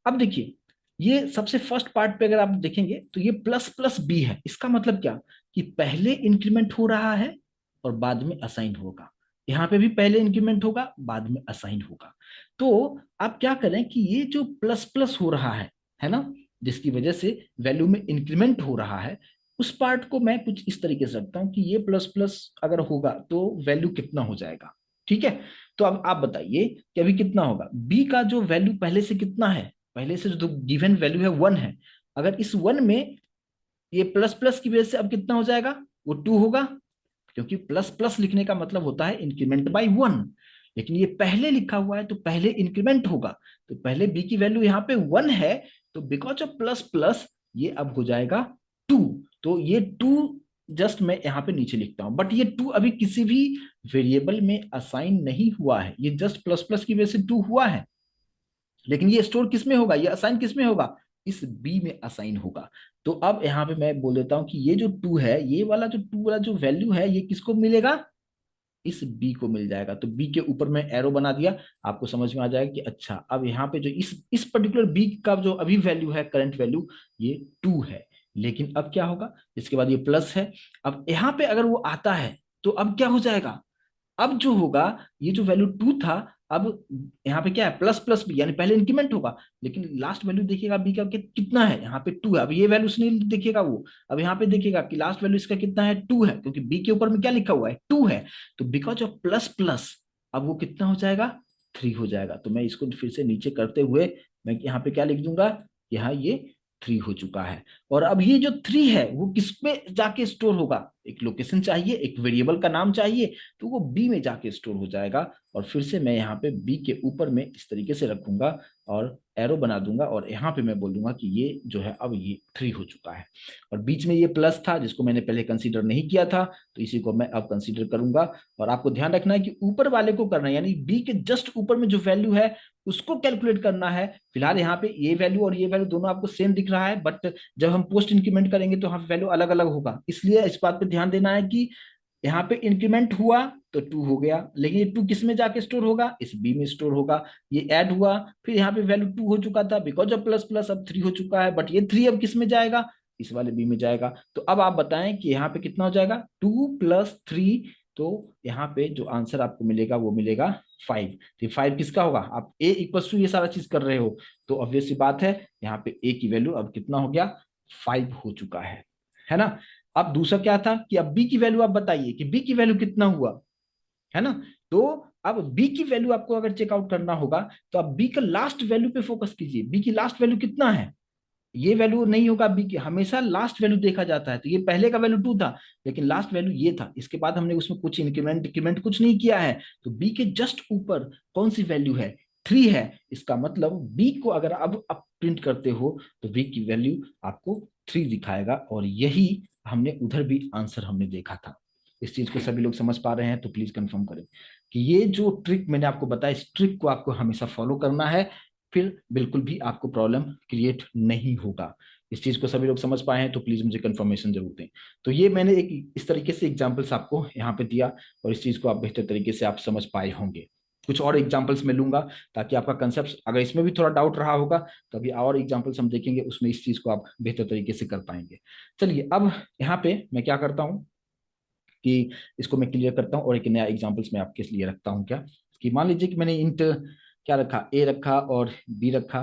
A: अब देखिए ये सबसे फर्स्ट पार्ट पे अगर आप देखेंगे तो ये प्लस प्लस बी है, इसका मतलब क्या कि पहले इंक्रीमेंट हो रहा है और बाद में असाइन होगा। यहाँ पे भी पहले इंक्रीमेंट होगा बाद में असाइन होगा। तो आप क्या करें कि ये जो प्लस प्लस हो रहा है ना, जिसकी वजह से वैल्यू में इंक्रीमेंट हो रहा है, उस पार्ट को मैं कुछ इस तरीके से रखता हूं कि ये प्लस प्लस अगर होगा तो वैल्यू कितना हो जाएगा, ठीक है। तो अब आप बताइए कि अभी कितना होगा, बी का जो वैल्यू पहले से कितना है, पहले से जो गिवन वैल्यू है 1 है, अगर इस 1 में ये प्लस प्लस की वजह से अब कितना हो जाएगा, वो 2 होगा, क्योंकि प्लस प्लस लिखने का मतलब होता है इंक्रीमेंट बाय 1। लेकिन ये पहले लिखा हुआ है तो पहले इंक्रीमेंट होगा, तो पहले बी की वैल्यू यहाँ पे 1 है, तो बिकॉज ऑफ प्लस प्लस ये अब हो जाएगा 2। तो ये 2 जस्ट मैं यहाँ पे नीचे लिखता हूं, बट ये 2 अभी किसी भी वेरिएबल में असाइन नहीं हुआ है, ये जस्ट प्लस प्लस की वजह से 2 हुआ है। लेकिन ये स्टोर किस में होगा, ये असाइन किस में होगा, इस बी में असाइन होगा। तो अब यहाँ पे मैं बोल देता हूं कि ये जो 2 है, ये वाला जो 2 वाला जो वैल्यू है, ये किसको मिलेगा, इस बी को मिल जाएगा। तो बी के ऊपर मैं एरो बना दिया, आपको समझ में आ जाएगा कि अच्छा अब यहाँ पे जो इस पर्टिकुलर बी का जो अभी वैल्यू है, करंट वैल्यू ये 2 है। लेकिन अब क्या होगा, इसके बाद ये प्लस है, अब यहाँ पे अगर वो आता है तो अब क्या हो जाएगा, अब जो होगा ये जो वैल्यू 2 था, अब यहाँ पे क्या है प्लस प्लस बी, यानी पहले इंक्रीमेंट होगा, लेकिन लास्ट वैल्यू देखिएगा बी का कितना है, यहाँ पे 2 है। अब ये वैल्यू से नहीं देखिएगा वो, अब यहाँ पे देखिएगा कि लास्ट वैल्यू इसका कितना है, 2 है, क्योंकि बी के ऊपर में क्या लिखा हुआ है, 2 है। तो बिकॉज ऑफ प्लस प्लस अब वो कितना हो जाएगा, 3 हो जाएगा। तो मैं इसको फिर से नीचे करते हुए मैं यहाँ पे क्या लिख दूंगा, यहाँ ये 3 हो चुका है। और अब ये जो 3 है वो किस पे जाके स्टोर होगा, एक लोकेशन चाहिए, एक वेरिएबल का नाम चाहिए, तो वो बी में जाके स्टोर हो जाएगा। और फिर से मैं यहाँ पे बी के ऊपर में इस तरीके से रखूंगा और एरो बना दूंगा, और यहाँ पे मैं बोल दूंगा कि ये जो है अब ये 3 हो चुका है। और बीच में ये प्लस था जिसको मैंने पहले कंसीडर नहीं किया था, तो इसी को मैं अब कंसीडर करूंगा। और आपको ध्यान रखना है कि ऊपर वाले को करना है, यानी बी के जस्ट ऊपर में जो वैल्यू है उसको कैलकुलेट करना है। फिलहाल यहाँ पे ये वैल्यू और ये वैल्यू दोनों आपको सेम दिख रहा है, बट जब हम पोस्ट इंक्रीमेंट करेंगे तो यहाँ वैल्यू अलग अलग होगा, इसलिए इस बात पे ध्यान देना है कि यहाँ पे इंक्रीमेंट हुआ तो 2 हो गया, लेकिन ये 2 किस में जाके स्टोर होगा, इस बी में स्टोर होगा। ये ऐड हुआ, फिर यहाँ पे वैल्यू 2 हो चुका था, बिकॉज ऑफ प्लस प्लस अब 3 हो चुका है, बट ये 3 अब किस में जाएगा, इस वाले बी में जाएगा। तो अब आप बताएं कि यहाँ पे कितना हो जाएगा, 2 + 3। तो यहाँ पे जो आंसर आपको मिलेगा वो मिलेगा 5। तो 5 किसका होगा, आप ए इक्वल टू ये सारा चीज कर रहे हो, तो ऑब्वियस सी बात है यहाँ पे ए की वैल्यू अब कितना हो गया, 5 हो चुका है ना। अब दूसरा क्या था कि अब बी की वैल्यू आप बताइए कि बी की वैल्यू कितना हुआ, है ना। तो अब बी की वैल्यू आपको अगर चेकआउट करना होगा तो आप बी का लास्ट वैल्यू पे फोकस कीजिए, बी की लास्ट वैल्यू कितना है, ये वैल्यू नहीं होगा बी की, हमेशा लास्ट वैल्यू देखा जाता है। तो ये पहले का वैल्यू 2 था, लेकिन लास्ट वैल्यू ये था, इसके बाद हमने उसमें कुछ इंक्रीमेंट इंक्रीमेंट कुछ नहीं किया है। तो बी के जस्ट ऊपर कौन सी वैल्यू है, 3 है। इसका मतलब बी को अगर अब आप प्रिंट करते हो तो बी की वैल्यू आपको 3 दिखाएगा, और यही हमने उधर भी आंसर हमने देखा था। इस चीज को सभी लोग समझ पा रहे हैं तो प्लीज कंफर्म करें कि ये जो ट्रिक मैंने आपको बताया, इस ट्रिक को आपको हमेशा फॉलो करना है, फिर बिल्कुल भी आपको प्रॉब्लम क्रिएट नहीं होगा। इस चीज को सभी लोग समझ पाए हैं तो प्लीज मुझे कंफर्मेशन जरूर दें। तो ये मैंने एक इस तरीके से एग्जांपल्स आपको यहाँ पे दिया, और इस चीज को आप बेहतर तरीके से आप समझ पाए होंगे। कुछ और एग्जांपल्स मैं लूंगा ताकि आपका कंसेप्ट अगर इसमें भी थोड़ा डाउट रहा होगा तो अभी और एग्जांपल्स हम देखेंगे, उसमें इस चीज को आप बेहतर तरीके से कर पाएंगे। चलिए अब यहाँ पे मैं क्या करता हूँ कि इसको मैं क्लियर करता हूँ और एक नया एग्जांपल्स मैं आपके लिए रखता हूँ। क्या कि मान लीजिए कि मैंने इंट क्या रखा, ए रखा और बी रखा,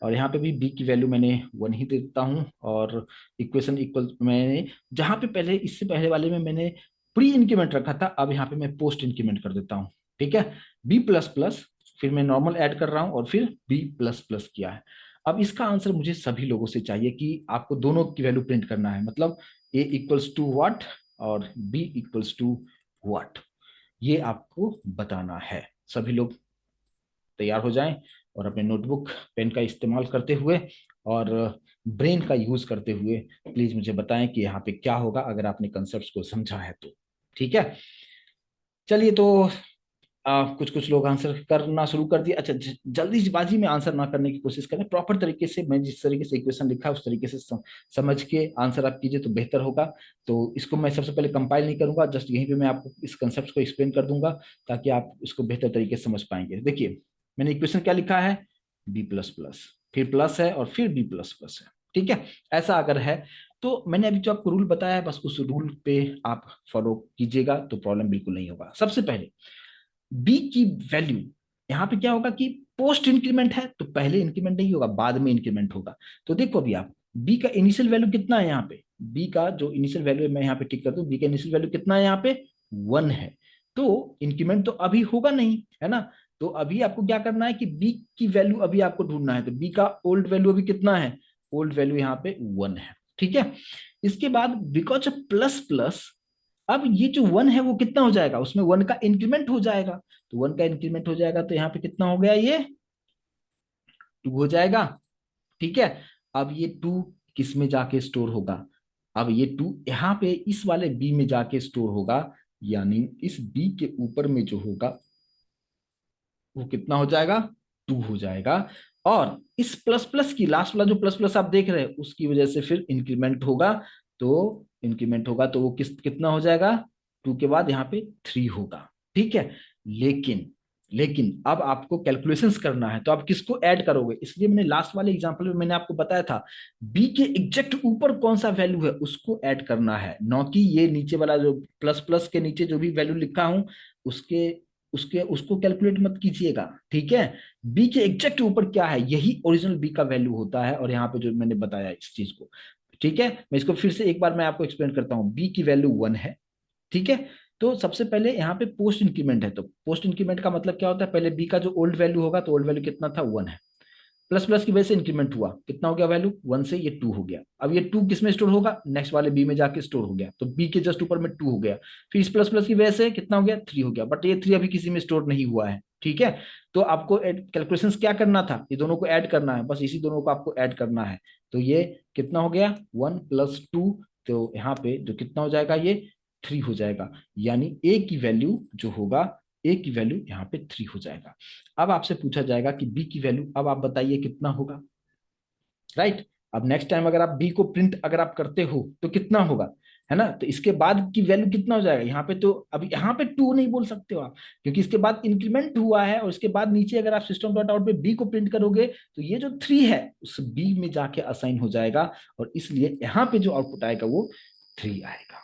A: और यहाँ पे भी बी की वैल्यू मैंने 1 ही दे देता हूँ, और इक्वेशन इक्वल मैंने जहाँ पे पहले इससे पहले वाले में मैंने प्री इंक्रीमेंट रखा था, अब यहाँ पे मैं पोस्ट इंक्रीमेंट कर देता हूँ। ठीक है, बी प्लस प्लस, फिर मैं नॉर्मल ऐड कर रहा हूँ और फिर बी प्लस प्लस किया है। अब इसका आंसर मुझे सभी लोगों से चाहिए कि आपको दोनों की वैल्यू प्रिंट करना है, मतलब ए इक्वल्स टू व्हाट और b इक्वल्स टू व्हाट, ये आपको बताना है। सभी लोग तैयार हो जाएं और अपने नोटबुक पेन का इस्तेमाल करते हुए और ब्रेन का यूज करते हुए प्लीज मुझे बताएं कि यहाँ पे क्या होगा अगर आपने कंसेप्ट को समझा है तो। ठीक है, चलिए तो कुछ कुछ लोग आंसर करना शुरू कर दिया। अच्छा, जल्दीबाजी में आंसर ना करने की कोशिश करें, प्रॉपर तरीके से मैं जिस तरीके से इक्वेशन लिखा है उस तरीके से समझ के आंसर आप कीजिए तो बेहतर होगा। तो इसको मैं सबसे पहले कंपाइल नहीं करूंगा, जस्ट यहीं पे मैं आपको इस कंसेप्ट को एक्सप्लेन कर दूंगा ताकि आप इसको बेहतर तरीके से समझ पाएंगे। देखिए मैंने इक्वेशन क्या लिखा है, बी प्लस प्लस, फिर प्लस है और फिर बी प्लस प्लस है। ठीक है, ऐसा अगर है तो मैंने अभी जो आपको रूल बताया है बस उस रूल पे आप फॉलो कीजिएगा तो प्रॉब्लम बिल्कुल नहीं होगा। सबसे पहले बी की वैल्यू, यहां पे क्या होगा कि पोस्ट इंक्रीमेंट है तो पहले इंक्रीमेंट नहीं होगा, बाद में इंक्रीमेंट होगा। तो देखो अभी आप बी का इनिशियल वैल्यू कितना है, यहाँ पे बी का जो इनिशियल वैल्यू है मैं यहाँ पे टिक कर दूं, बी का इनिशियल वैल्यू कितना है, यहाँ पे 1 है। तो इंक्रीमेंट तो अभी होगा नहीं, है ना। तो अभी आपको क्या करना है कि बी की वैल्यू अभी आपको ढूंढना है, तो बी का ओल्ड वैल्यू अभी कितना है, ओल्ड वैल्यू यहाँ पे 1 है। ठीक है, इसके बाद बिकॉज प्लस प्लस, अब ये जो 1 है वो कितना हो जाएगा, उसमें 1 का इंक्रीमेंट हो जाएगा, तो 1 का इंक्रीमेंट हो जाएगा तो यहाँ पे कितना हो गया, ये 2 हो जाएगा। ठीक है, अब ये 2 किस में जाके स्टोर होगा, अब ये 2 यहाँ पे इस वाले बी में जाके स्टोर होगा, यानी इस बी के ऊपर में जो होगा वो कितना हो जाएगा, 2 हो जाएगा। और इस प्लस प्लस की लास्ट वाला जो प्लस प्लस आप देख रहे हैं उसकी वजह से फिर इंक्रीमेंट होगा, तो इंक्रीमेंट होगा तो वो कितना हो जाएगा, 2 के बाद यहाँ पे 3 होगा। ठीक है, लेकिन लेकिन अब आपको कैलकुलेशंस करना है तो आप किसको ऐड करोगे, इसलिए मैंने लास्ट वाले एग्जांपल में मैंने आपको बताया था बी के एग्जैक्ट ऊपर कौन सा वैल्यू है उसको ऐड करना है, न कि ये नीचे वाला जो प्लस प्लस के नीचे जो भी वैल्यू लिखा हूं उसके उसके उसको कैलकुलेट मत कीजिएगा। ठीक है, बी के एग्जैक्ट ऊपर क्या है यही ओरिजिनल बी का वैल्यू होता है, और यहाँ पे जो मैंने बताया इस चीज को। ठीक है, मैं इसको फिर से एक बार मैं आपको एक्सप्लेन करता हूँ, बी की वैल्यू 1 है। ठीक है, तो सबसे पहले यहाँ पे पोस्ट इंक्रीमेंट है, तो पोस्ट इंक्रीमेंट का मतलब क्या होता है, पहले बी का जो ओल्ड वैल्यू होगा तो ओल्ड वैल्यू कितना था, 1 है, प्लस प्लस की वजह से इंक्रीमेंट हुआ, कितना हो गया वैल्यू, 1 से ये 2 हो गया। अब ये 2 किस में स्टोर होगा, नेक्स्ट वाले बी में जाके स्टोर हो गया, तो बी के जस्ट ऊपर में 2 हो गया, फिर इस प्लस प्लस की वजह से कितना हो गया, 3 हो गया, बट ये 3 अभी किसी में स्टोर नहीं हुआ है। ठीक है, तो आपको कैलकुलेशंस क्या करना था, ये दोनों को ऐड करना है, बस इसी दोनों को आपको ऐड करना है। तो ये कितना हो गया, 1 + 2, तो यहाँ पे जो कितना हो जाएगा, ये 3 हो जाएगा, यानी ए की वैल्यू जो होगा, ए की वैल्यू यहाँ पे 3 हो जाएगा। अब आपसे पूछा जाएगा कि बी की वैल्यू अब आप बताइए कितना होगा, राइट। अब नेक्स्ट टाइम अगर आप बी को प्रिंट अगर आप करते हो तो कितना होगा, है ना। तो इसके बाद की वैल्यू कितना हो जाएगा यहाँ पे, तो अभी यहाँ पे 2 नहीं बोल सकते हो आप, क्योंकि इसके बाद इंक्रीमेंट हुआ है, और इसके बाद नीचे अगर आप सिस्टम डॉट आउट पे बी को प्रिंट करोगे तो ये जो 3 है उस बी में जाके असाइन हो जाएगा, और इसलिए यहाँ पे जो आउटपुट आएगा वो 3 आएगा।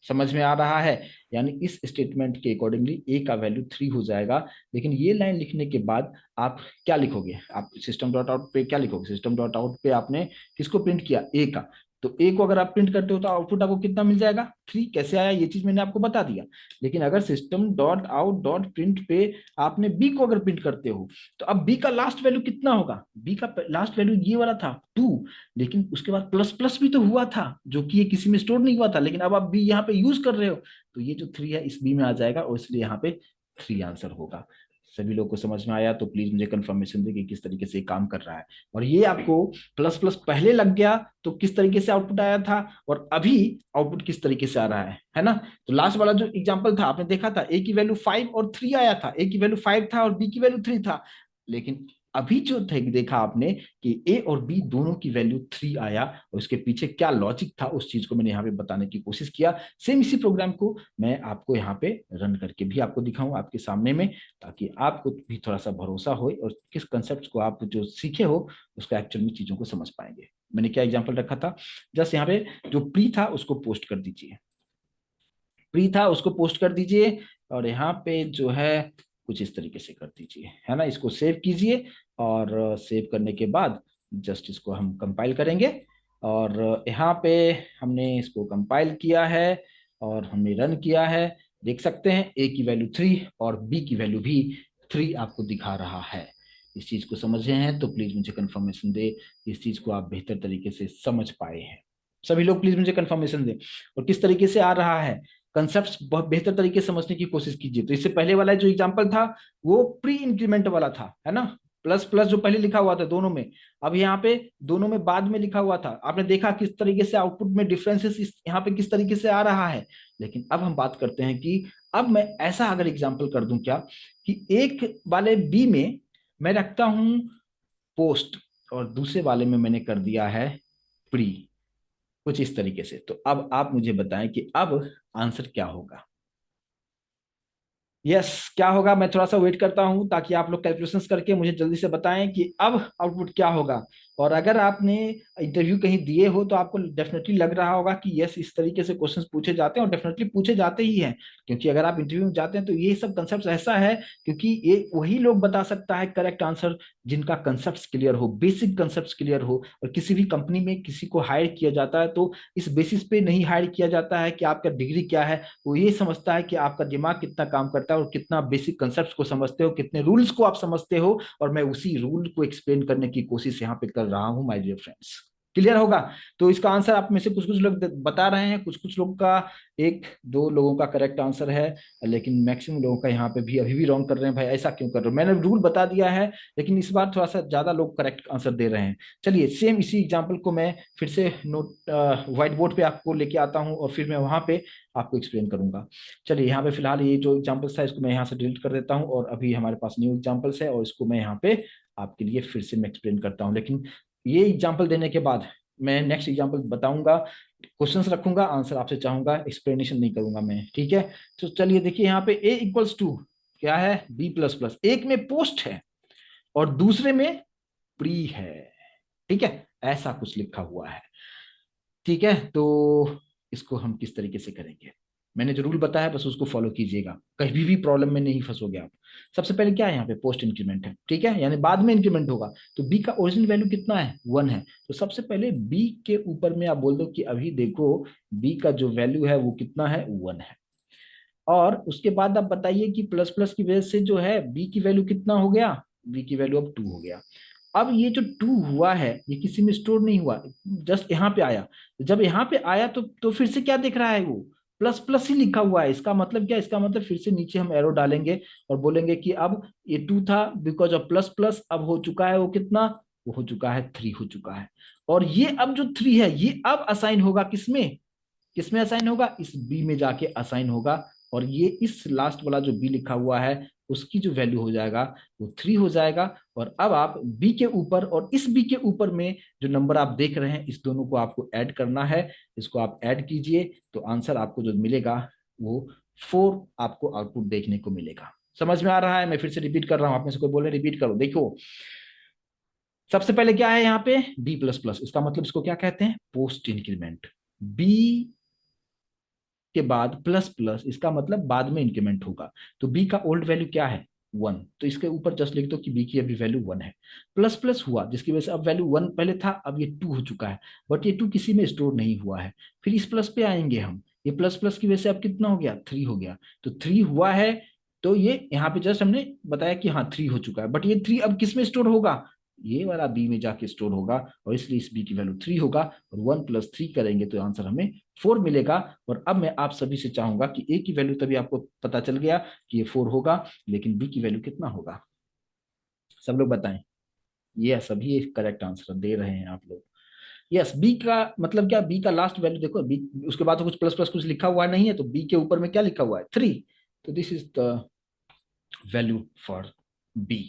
A: समझ में आ रहा है। यानी इस स्टेटमेंट के अकॉर्डिंगली ए का वैल्यू 3 हो जाएगा। लेकिन ये लाइन लिखने के बाद आप क्या लिखोगे, आप सिस्टम डॉट आउट पे क्या लिखोगे, सिस्टम डॉट आउट पे आपने किसको प्रिंट किया, ए का। तो ए को अगर आप प्रिंट करते हो तो आउटपुट आपको कितना मिल जाएगा, 3। कैसे आया ये चीज मैंने आपको बता दिया। लेकिन अगर system dot out dot print पे आपने बी को अगर प्रिंट करते हो तो अब बी का लास्ट वैल्यू कितना होगा, बी का लास्ट वैल्यू ये वाला था 2, लेकिन उसके बाद प्लस प्लस भी तो हुआ था जो कि ये किसी में स्टोर नहीं हुआ था, लेकिन अब आप बी यहाँ पे यूज कर रहे हो, तो ये जो 3 है इस बी में आ जाएगा, और इसलिए यहाँ पे 3 आंसर होगा। सभी लोग को समझ में आया तो प्लीज मुझे कंफर्मेशन दे कि किस तरीके से काम कर रहा है। और ये आपको प्लस प्लस पहले लग गया तो किस तरीके से आउटपुट आया था, और अभी आउटपुट किस तरीके से आ रहा है ना। तो लास्ट वाला जो एग्जांपल था आपने देखा था, ए की वैल्यू 5 और 3 आया था, ए की वैल्यू 5 था और बी की वैल्यू 3 था। लेकिन अभी जो देखा आपने कि ए और बी दोनों की वैल्यू 3 आया, और उसके पीछे क्या लॉजिक था उस चीज को मैंने यहाँ पे बताने की कोशिश किया। सेम इसी प्रोग्राम को मैं आपको यहाँ पे रन करके भी आपको दिखाऊं आपके सामने में, ताकि आपको भी थोड़ा सा भरोसा हो और किस कंसेप्ट को आप जो सीखे हो उसका एक्चुअल में चीजों को समझ पाएंगे। मैंने क्या एग्जाम्पल रखा था, जस्ट यहाँ पे जो प्री था उसको पोस्ट कर दीजिए, प्री था उसको पोस्ट कर दीजिए, और यहाँ पे जो है कुछ इस तरीके से कर दीजिए, है ना। इसको सेव कीजिए, और सेव करने के बाद जस्ट इसको हम कंपाइल करेंगे, और यहाँ पे हमने इसको कंपाइल किया है और हमने रन किया है। देख सकते हैं ए की वैल्यू 3 और बी की वैल्यू भी 3 आपको दिखा रहा है। इस चीज को समझे हैं तो प्लीज मुझे कंफर्मेशन दे, इस चीज को आप बेहतर तरीके से समझ पाए हैं। सभी लोग प्लीज मुझे कंफर्मेशन दे, और किस तरीके से आ रहा है कंसेप्ट बहुत बेहतर तरीके से समझने की कोशिश कीजिए। तो इससे पहले वाला जो एग्जांपल था वो प्री इंक्रीमेंट वाला था, है ना, प्लस प्लस जो पहले लिखा हुआ था दोनों में, अब यहाँ पे दोनों में बाद में लिखा हुआ था। आपने देखा किस तरीके से आउटपुट में डिफरेंसेस यहाँ पे किस तरीके से आ रहा है। लेकिन अब हम बात करते हैं कि अब मैं ऐसा अगर एग्जाम्पल कर दूं क्या, कि एक वाले बी में मैं रखता हूं पोस्ट, और दूसरे वाले में मैंने कर दिया है प्री, कुछ इस तरीके से। तो अब आप मुझे बताएं कि अब आंसर क्या होगा। यस क्या होगा, मैं थोड़ा सा वेट करता हूं ताकि आप लोग कैलकुलेशंस करके मुझे जल्दी से बताएं कि अब आउटपुट क्या होगा। और अगर आपने इंटरव्यू कहीं दिए हो तो आपको डेफिनेटली लग रहा होगा कि यस इस तरीके से क्वेश्चंस पूछे जाते हैं, और डेफिनेटली पूछे जाते ही हैं, क्योंकि अगर आप इंटरव्यू में जाते हैं तो ये सब कंसेप्ट ऐसा है, क्योंकि ये वही लोग बता सकता है करेक्ट आंसर जिनका कंसेप्ट क्लियर हो, बेसिक कंसेप्ट क्लियर हो। और किसी भी कंपनी में किसी को हायर किया जाता है तो इस बेसिस पे नहीं हायर किया जाता है कि आपका डिग्री क्या है, वो ये समझता है कि आपका दिमाग कितना काम करता है और कितना बेसिक कंसेप्ट को समझते हो, कितने रूल्स को आप समझते हो। और मैं उसी रूल को एक्सप्लेन करने की कोशिश यहाँ पे कर रहा हूँ माय डियर फ्रेंड्स। क्लियर होगा। तो इसका आंसर आप में से कुछ कुछ लोग बता रहे हैं, कुछ कुछ लोग का, एक दो लोगों का करेक्ट आंसर है, लेकिन मैक्सिमम लोगों का यहाँ पे भी अभी भी रॉन्ग कर रहे हैं। भाई ऐसा क्यों कर रहे हो, मैंने रूल बता दिया है लेकिन इस बार थोड़ा सा ज्यादा लोग करेक्ट आंसर दे रहे हैं। चलिए सेम इसी एग्जाम्पल को मैं फिर से नोट व्हाइट बोर्ड पे आपको लेके आता हूँ, और फिर मैं वहां पे आपको एक्सप्लेन करूंगा। चलिए यहाँ पे फिलहाल ये जो एग्जाम्पल्स था इसको मैं यहाँ से डिलीट कर देता हूँ, और अभी हमारे पास न्यू एग्जाम्पल्स है और इसको मैं यहाँ पे आपके लिए फिर से मैं एक्सप्लेन करता हूँ। लेकिन ये एग्जाम्पल देने के बाद मैं नेक्स्ट एग्जाम्पल बताऊंगा, क्वेश्चंस रखूंगा, आंसर आपसे चाहूंगा, एक्सप्लेनेशन नहीं करूंगा मैं, ठीक है। तो चलिए देखिए यहाँ पे a इक्वल्स टू क्या है, b प्लस प्लस, एक में पोस्ट है और दूसरे में प्री है, ठीक है, ऐसा कुछ लिखा हुआ है, ठीक है। तो इसको हम किस तरीके से करेंगे, मैंने जो रूल बताया बस उसको फॉलो कीजिएगा, कहीं भी प्रॉब्लम में नहीं फंसोगे आप। सबसे पहले क्या है यहाँ पे पोस्ट इंक्रीमेंट है, ठीक है, यानी बाद में इंक्रीमेंट होगा। तो बी का ओरिजिनल वैल्यू कितना है, 1 है। तो सबसे पहले बी के ऊपर में आप बोल दो कि अभी देखो बी का जो वैल्यू है वो कितना है, 1 है। और उसके बाद आप बताइए कि प्लस प्लस की वजह से जो है बी की वैल्यू कितना हो गया, बी की वैल्यू अब 2 हो गया। अब ये जो 2 हुआ है ये किसी में स्टोर नहीं हुआ, जस्ट यहाँ पे आया। जब यहाँ पे आया तो फिर से क्या दिख रहा है, वो प्लस प्लस ही लिखा हुआ है। इसका मतलब क्या, इसका मतलब फिर से नीचे हम एरो डालेंगे और बोलेंगे कि अब ये 2 था, बिकॉज ऑफ प्लस प्लस अब हो चुका है वो कितना, वो हो चुका है 3 हो चुका है। और ये अब जो 3 है ये अब असाइन होगा किसमें, किसमें असाइन होगा, इस बी में जाके असाइन होगा। और ये इस लास्ट वाला जो बी लिखा हुआ है उसकी जो वैल्यू हो जाएगा वो 3 हो जाएगा। और अब आप बी के ऊपर और इस बी के ऊपर में जो नंबर आप देख रहे हैं, इस दोनों को आपको ऐड करना है। इसको आप ऐड कीजिए तो आंसर आपको जो मिलेगा वो 4 आपको आउटपुट देखने को मिलेगा। समझ में आ रहा है? मैं फिर से रिपीट कर रहा हूं, आप में से कोई बोले रिपीट करो। देखो, सबसे पहले क्या है यहाँ पे बी प्लस प्लस, इसका मतलब इसको क्या कहते हैं, पोस्ट इंक्रीमेंट। बी के बाद प्लस प्लस, इसका मतलब बाद में इंक्रीमेंट होगा। तो बी का ओल्ड वैल्यू क्या है, 1, तो इसके ऊपर जस्ट लिख दो कि बी की अभी वैल्यू 1 है। प्लस प्लस हुआ जिसकी वजह से अब वैल्यू 1 पहले था, अब ये 2 हो चुका है, बट ये 2 किसी में स्टोर नहीं हुआ है। फिर इस प्लस पे आएंगे हम, ये प्लस प्लस की वजह से अब कितना हो गया, 3 हो गया। तो 3 हुआ है, तो ये यहाँ पे जस्ट हमने बताया कि हाँ 3 हो चुका है, बट ये 3 अब किस में स्टोर होगा, ये वाला बी में जाके स्टोर होगा, और इसलिए इस बी की वैल्यू 3 होगा। और 1 + 3 करेंगे तो आंसर हमें 4 मिलेगा। और अब मैं आप सभी से चाहूंगा कि ए की वैल्यू तभी आपको पता चल गया कि ये 4 होगा, लेकिन बी की वैल्यू कितना होगा, सब लोग बताएं। ये सभी करेक्ट आंसर दे रहे हैं आप लोग। यस, बी का मतलब क्या, बी का लास्ट वैल्यू देखो, बी उसके बाद तो कुछ प्लस प्लस कुछ लिखा हुआ नहीं है, तो बी के ऊपर में क्या लिखा हुआ है, 3। तो this is the value for B.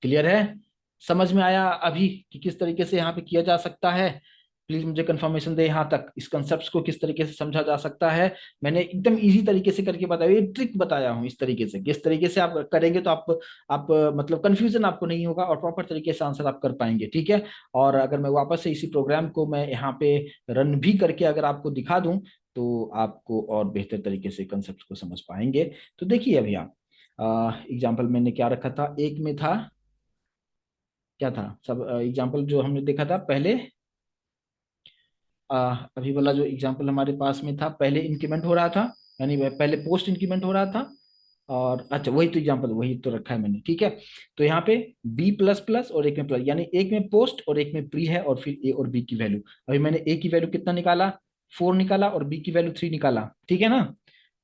A: Clear है? समझ में आया अभी कि किस तरीके से यहाँ पे किया जा सकता है? प्लीज मुझे कंफर्मेशन दे यहाँ तक, इस कंसेप्ट को किस तरीके से समझा जा सकता है। मैंने एकदम इजी तरीके से करके बताया, ये ट्रिक बताया हूँ इस तरीके से, किस तरीके से आप करेंगे तो आप मतलब कंफ्यूजन आपको नहीं होगा और प्रॉपर तरीके से आंसर आप कर पाएंगे। ठीक है? और अगर मैं वापस से इसी प्रोग्राम को मैं यहाँ पे रन भी करके अगर आपको दिखा दूं, तो आपको और बेहतर तरीके से कंसेप्ट को समझ पाएंगे। तो देखिए अभी आप एग्जाम्पल मैंने क्या रखा था, एक में था क्या था, सब एग्जाम्पल जो हमने देखा था पहले, अभी वाला जो एग्जाम्पल हमारे पास में था, पहले इंक्रीमेंट हो रहा था, यानी पहले पोस्ट इंक्रीमेंट हो रहा था। और अच्छा, वही तो एग्जाम्पल वही तो रखा है मैंने। ठीक है? तो यहाँ पे बी प्लस प्लस और एक में प्लस, यानी एक में पोस्ट और एक में प्री है, और फिर ए और बी की वैल्यू। अभी मैंने ए की वैल्यू कितना निकाला, 4 निकाला, और बी की वैल्यू 3 निकाला। ठीक है ना?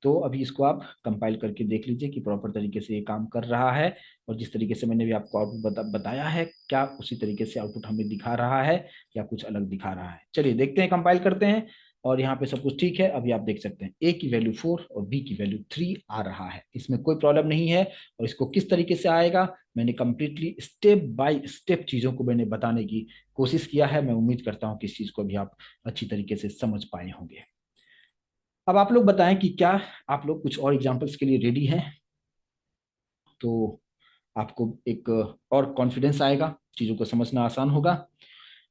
A: तो अभी इसको आप कंपाइल करके देख लीजिए कि प्रॉपर तरीके से ये काम कर रहा है, और जिस तरीके से मैंने भी आपको आउटपुट बताया है, क्या उसी तरीके से आउटपुट हमें दिखा रहा है या कुछ अलग दिखा रहा है। चलिए देखते हैं, कंपाइल करते हैं। और यहाँ पे सब कुछ ठीक है, अभी आप देख सकते हैं ए की वैल्यू 4 और बी की वैल्यू 3 आ रहा है, इसमें कोई प्रॉब्लम नहीं है। और इसको किस तरीके से आएगा, मैंने कंप्लीटली स्टेप बाय स्टेप चीजों को मैंने बताने की कोशिश किया है। मैं उम्मीद करता हूँ कि इस चीज को भी आप अच्छी तरीके से समझ पाए होंगे। अब आप लोग बताएं कि क्या आप लोग कुछ और एग्जाम्पल्स के लिए रेडी हैं, तो आपको एक और कॉन्फिडेंस आएगा, चीजों को समझना आसान होगा।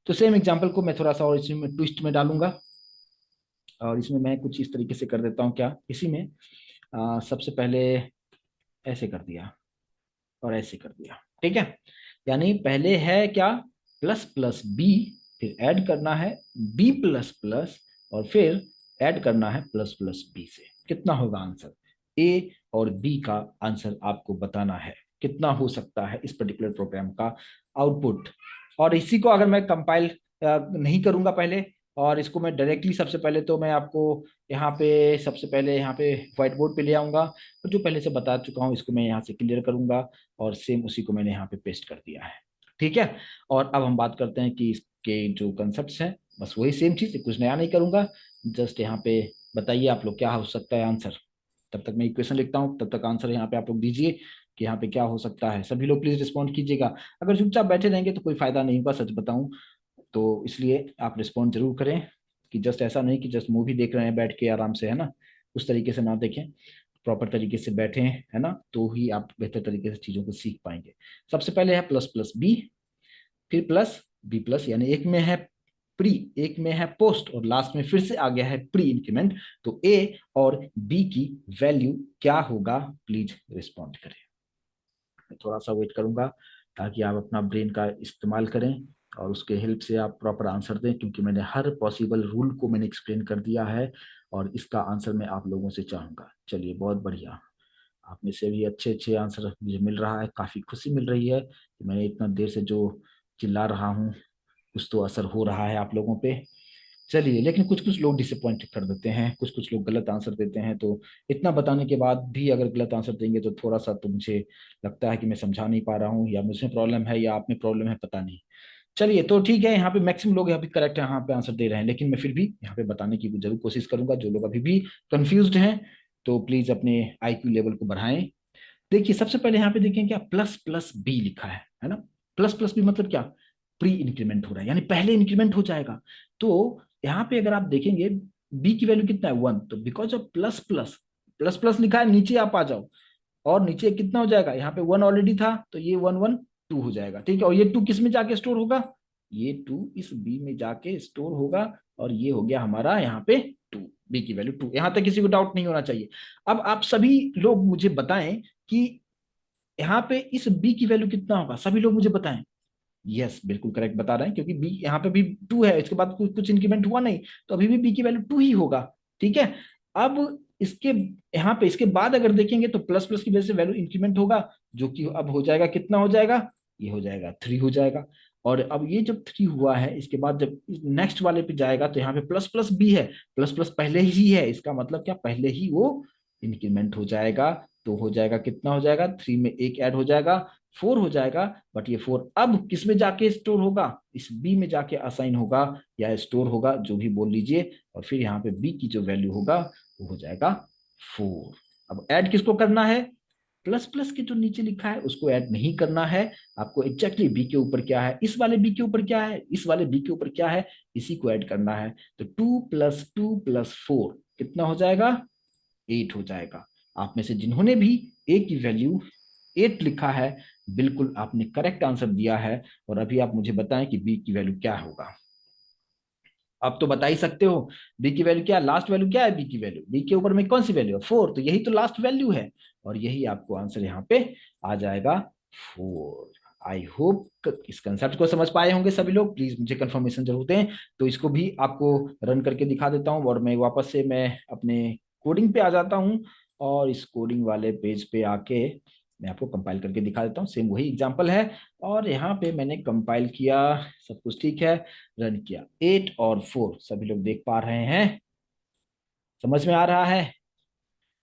A: तो सेम एग्जाम्पल को मैं थोड़ा सा और इसमें ट्विस्ट में डालूंगा, और इसमें मैं कुछ इस तरीके से कर देता हूँ, क्या इसी में सबसे पहले ऐसे कर दिया और ऐसे कर दिया। ठीक है? यानी पहले है क्या, प्लस प्लस बी, फिर ऐड करना है बी प्लस प्लस, और फिर ऐड करना है प्लस प्लस बी से। कितना होगा आंसर, ए और बी का आंसर आपको बताना है, कितना हो सकता है इस पर्टिकुलर प्रोग्राम का आउटपुट। और इसी को अगर मैं कंपाइल नहीं करूंगा पहले, और इसको मैं डायरेक्टली सबसे पहले तो मैं आपको यहाँ पे सबसे पहले यहाँ पे व्हाइट बोर्ड पे ले आऊंगा, और जो पहले से बता चुका हूँ इसको मैं यहाँ से क्लियर करूंगा, और सेम उसी को मैंने यहाँ पे पेस्ट कर दिया है। ठीक है? और अब हम बात करते हैं कि इसके जो कंसेप्ट हैं, बस वही सेम चीज, कुछ नया नहीं करूंगा। जस्ट यहाँ पे बताइए आप लोग क्या हो सकता है आंसर, तब तक मैं इक्वेशन लिखता हूँ, तब तक आंसर यहाँ पे आप लोग दीजिए कि यहाँ पे क्या हो सकता है। सभी लोग प्लीज रिस्पॉन्ड कीजिएगा, अगर चुपचाप बैठे रहेंगे तो कोई फायदा नहीं होगा, सच बताऊं तो। इसलिए आप रिस्पॉन्ड जरूर करें, कि जस्ट ऐसा नहीं कि जस्ट मूवी देख रहे हैं बैठ के आराम से, है ना, उस तरीके से ना देखें, प्रॉपर तरीके से बैठे, है ना, तो ही आप बेहतर तरीके से चीजों को सीख पाएंगे। सबसे पहले है प्लस प्लस बी, फिर प्लस बी प्लस, यानी एक में है प्री, एक में है पोस्ट, और लास्ट में फिर से आ गया है प्री इंक्रीमेंट। तो ए और बी की वैल्यू क्या होगा, प्लीज रिस्पॉन्ड करें। मैं थोड़ा सा वेट करूंगा ताकि आप अपना ब्रेन का इस्तेमाल करें और उसके हेल्प से आप प्रॉपर आंसर दें, क्योंकि मैंने हर पॉसिबल रूल को मैंने एक्सप्लेन कर दिया है, और इसका आंसर मैं आप लोगों से चाहूंगा। चलिए बहुत बढ़िया, आप में से भी अच्छे अच्छे आंसर मुझे मिल रहा है, काफी खुशी मिल रही है कि मैंने इतना देर से जो चिल्ला रहा हूँ कुछ तो असर हो रहा है आप लोगों पे। चलिए, लेकिन कुछ कुछ लोग डिसअपॉइंट कर देते हैं, कुछ कुछ लोग गलत आंसर देते हैं, तो इतना बताने के बाद भी अगर गलत आंसर देंगे तो थोड़ा सा तो मुझे लगता है कि मैं समझा नहीं पा रहा हूँ, या मुझे प्रॉब्लम है या आप में प्रॉब्लम है, पता नहीं। चलिए तो ठीक है, यहाँ पे मैक्सिमम लोग यहाँ पे करेक्ट यहाँ पे आंसर दे रहे हैं, लेकिन मैं फिर भी यहाँ पे बताने की जरूर कोशिश करूंगा। जो लोग अभी भी कंफ्यूज्ड हैं, तो प्लीज अपने आईक्यू लेवल को बढ़ाएं, देखिए सबसे पहले यहाँ पे देखें क्या प्लस प्लस बी लिखा है ना। प्लस प्लस बी मतलब क्या, प्री इंक्रीमेंट हो रहा है, यानी पहले इंक्रीमेंट हो जाएगा। तो यहाँ पे अगर आप देखेंगे बी की वैल्यू कितना है 1, तो because of plus plus, plus plus लिखा है, नीचे आप आ जाओ और नीचे कितना हो जाएगा, यहाँ पे 1 ऑलरेडी था तो ये 1 1 2 हो जाएगा, ठीक है। और ये 2 किस में जाके स्टोर होगा, ये 2 इस बी में जाके स्टोर होगा, और ये हो गया हमारा यहाँ पे 2, बी की वैल्यू 2। यहाँ तक किसी को डाउट नहीं होना चाहिए। अब आप सभी लोग मुझे बताएं कि यहाँ पे इस बी की वैल्यू कितना होगा, सभी लोग मुझे बताएं। यस बिल्कुल करेक्ट बता रहे हैं, क्योंकि बी यहाँ पे भी 2 है, इसके बाद कुछ इंक्रीमेंट हुआ नहीं, तो अभी भी बी की वैल्यू 2 ही होगा, ठीक है। अब इसके यहाँ पे इसके बाद अगर देखेंगे तो प्लस प्लस की वजह से वैल्यू इंक्रीमेंट होगा, जो कि अब हो जाएगा, कितना हो जाएगा, ये हो जाएगा 3 हो जाएगा। और अब ये जब 3 हुआ है, इसके बाद जब नेक्स्ट वाले पे जाएगा तो यहाँ पे प्लस प्लस बी है, प्लस प्लस पहले ही है, इसका मतलब क्या, पहले ही वो इंक्रीमेंट हो जाएगा। तो हो जाएगा, कितना हो जाएगा, 3 में एक ऐड हो जाएगा, 4 हो जाएगा। बट ये 4 अब किस में जाके स्टोर होगा, इस बी में जाके असाइन होगा या स्टोर होगा, जो भी बोल लीजिए। और फिर यहाँ पे बी की जो वैल्यू होगा वो हो जाएगा 4। अब ऐड किसको करना है, प्लस प्लस के जो नीचे लिखा है उसको ऐड नहीं करना है आपको, एग्जैक्टली बी के ऊपर क्या है, इस वाले बी के ऊपर क्या है, इस वाले बी के ऊपर क्या है, इसी को ऐड करना है। तो 2 + 2 + 4 कितना हो जाएगा, 8 हो जाएगा। आप में से जिन्होंने भी ए की वैल्यू 8 लिखा है, बिल्कुल आपने करेक्ट आंसर दिया है। और अभी आप मुझे बताएं कि बी की वैल्यू क्या होगा। आप तो बता ही सकते हो बी की वैल्यू क्या है, लास्ट वैल्यू क्या है बी की वैल्यू, बी के ऊपर में कौन सी वैल्यू है 4, तो यही तो लास्ट वैल्यू है, और यही आपको आंसर यहाँ पे आ जाएगा 4। आई होप इस कंसेप्ट को समझ पाए होंगे सभी लोग, प्लीज मुझे कंफर्मेशन जरूर दें। तो इसको भी आपको रन करके दिखा देता हूँ, और मैं वापस से मैं अपने कोडिंग पे आ जाता हूँ, और इस कोडिंग वाले पेज पे आके मैं आपको कंपाइल करके दिखा देता हूँ। सेम वही एग्जांपल है, और यहाँ पे मैंने कंपाइल किया, सब कुछ ठीक है, रन किया, 8 और 4 सभी लोग देख पा रहे हैं, समझ में आ रहा है।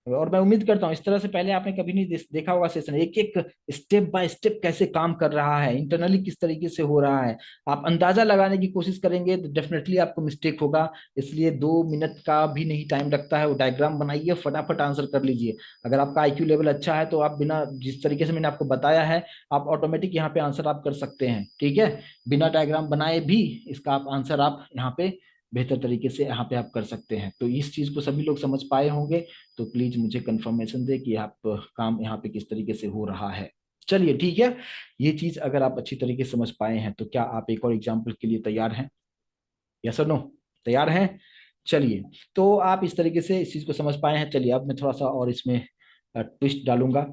A: और मैं उम्मीद करता हूँ इस तरह से पहले आपने कभी नहीं देखा होगा सेशन, एक एक स्टेप बाय स्टेप कैसे काम कर रहा है, इंटरनली किस तरीके से हो रहा है। आप अंदाजा लगाने की कोशिश करेंगे तो डेफिनेटली आपको मिस्टेक होगा, इसलिए 2 मिनट का भी नहीं टाइम लगता है, वो डायग्राम बनाइए, फटाफट आंसर कर लीजिए। अगर आपका आईक्यू लेवल अच्छा है तो आप बिना, जिस तरीके से मैंने आपको बताया है, आप ऑटोमेटिक यहाँ पे आंसर आप कर सकते हैं, ठीक है। बिना डायग्राम बनाए भी इसका आप आंसर आप यहाँ पे बेहतर तरीके से यहाँ पे आप कर सकते हैं। तो इस चीज को सभी लोग समझ पाए होंगे, तो प्लीज मुझे कंफर्मेशन दे कि आप काम यहाँ पे किस तरीके से हो रहा है। चलिए ठीक है, ये चीज अगर आप अच्छी तरीके से समझ पाए हैं तो क्या आप एक और एग्जाम्पल के लिए तैयार हैं, यस और नो, तैयार हैं। चलिए, तो आप इस तरीके से इस चीज को समझ पाए हैं। चलिए अब मैं थोड़ा सा और इसमें ट्विस्ट डालूंगा,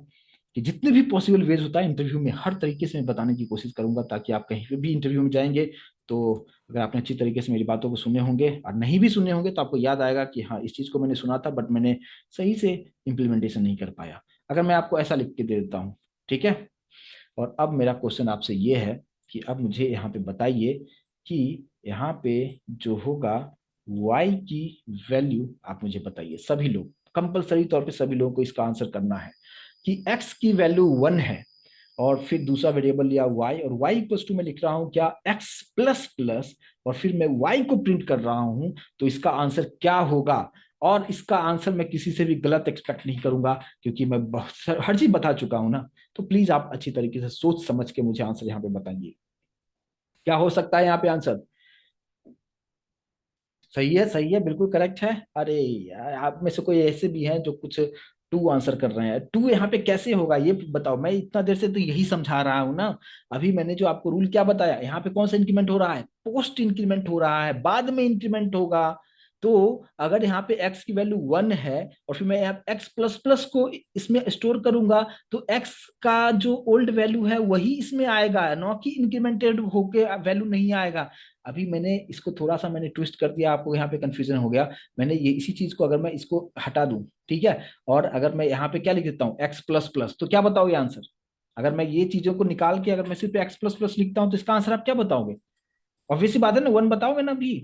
A: कि जितने भी पॉसिबल वेज होता है इंटरव्यू में, हर तरीके से मैं बताने की कोशिश करूंगा, ताकि आप कहीं पे भी इंटरव्यू में जाएंगे तो अगर आपने अच्छी तरीके से मेरी बातों को सुने होंगे, और नहीं भी सुने होंगे तो आपको याद आएगा कि हाँ इस चीज को मैंने सुना था बट मैंने सही से इम्प्लीमेंटेशन नहीं कर पाया। अगर मैं आपको ऐसा लिख के दे देता हूँ, ठीक है। और अब मेरा क्वेश्चन आपसे ये है कि अब मुझे यहाँ पे बताइए कि यहाँ पे जो होगा y की वैल्यू, आप मुझे बताइए सभी लोग, कंपलसरी तौर पे सभी लोगों को इसका आंसर करना है कि x की वैल्यू 1 है, और फिर दूसरा वेरिएबल लिया y, और y इक्वल्स टू मैं लिख रहा हूं क्या, x प्लस प्लस, और फिर मैं y को प्रिंट कर रहा हूं, तो इसका आंसर क्या होगा। और इसका आंसर मैं किसी से भी गलत एक्सपेक्ट नहीं करूंगा, क्योंकि मैं बहुत हर चीज बता चुका हूं ना। तो प्लीज आप अच्छी तरीके से सोच समझ के मुझे आंसर यहाँ पे बताइए, क्या हो सकता है यहाँ पे आंसर। सही है, सही है, बिल्कुल करेक्ट है। अरे यार आप में से कोई ऐसे भी हैं जो कुछ 2 आंसर कर रहे हैं, 2 यहाँ पे कैसे होगा ये बताओ, मैं इतना देर से तो यही समझा रहा हूँ ना। अभी मैंने जो आपको रूल क्या बताया, यहाँ पे कौन सा इंक्रीमेंट हो रहा है, पोस्ट इंक्रीमेंट हो रहा है, बाद में इंक्रीमेंट होगा। तो अगर यहाँ पे x की वैल्यू 1 है, और फिर मैं यहाँ x प्लस प्लस को इसमें स्टोर करूंगा, तो x का जो ओल्ड वैल्यू है वही इसमें आएगा, ना कि इंक्रीमेंटेड होके वैल्यू नहीं आएगा। अभी मैंने इसको थोड़ा सा मैंने ट्विस्ट कर दिया, आपको यहाँ पे कंफ्यूजन हो गया। मैंने ये इसी चीज को अगर मैं इसको हटा दूं, ठीक है, और अगर मैं यहाँ पे क्या लिख देता हूँ एक्स प्लस प्लस, तो क्या बताओगे आंसर। अगर मैं ये चीजों को निकाल के अगर मैं सिर्फ एक्स प्लस प्लस लिखता हूँ तो इसका आंसर आप क्या बताओगे, ऑब्वियसली बात है ना, 1 बताओगे ना भी,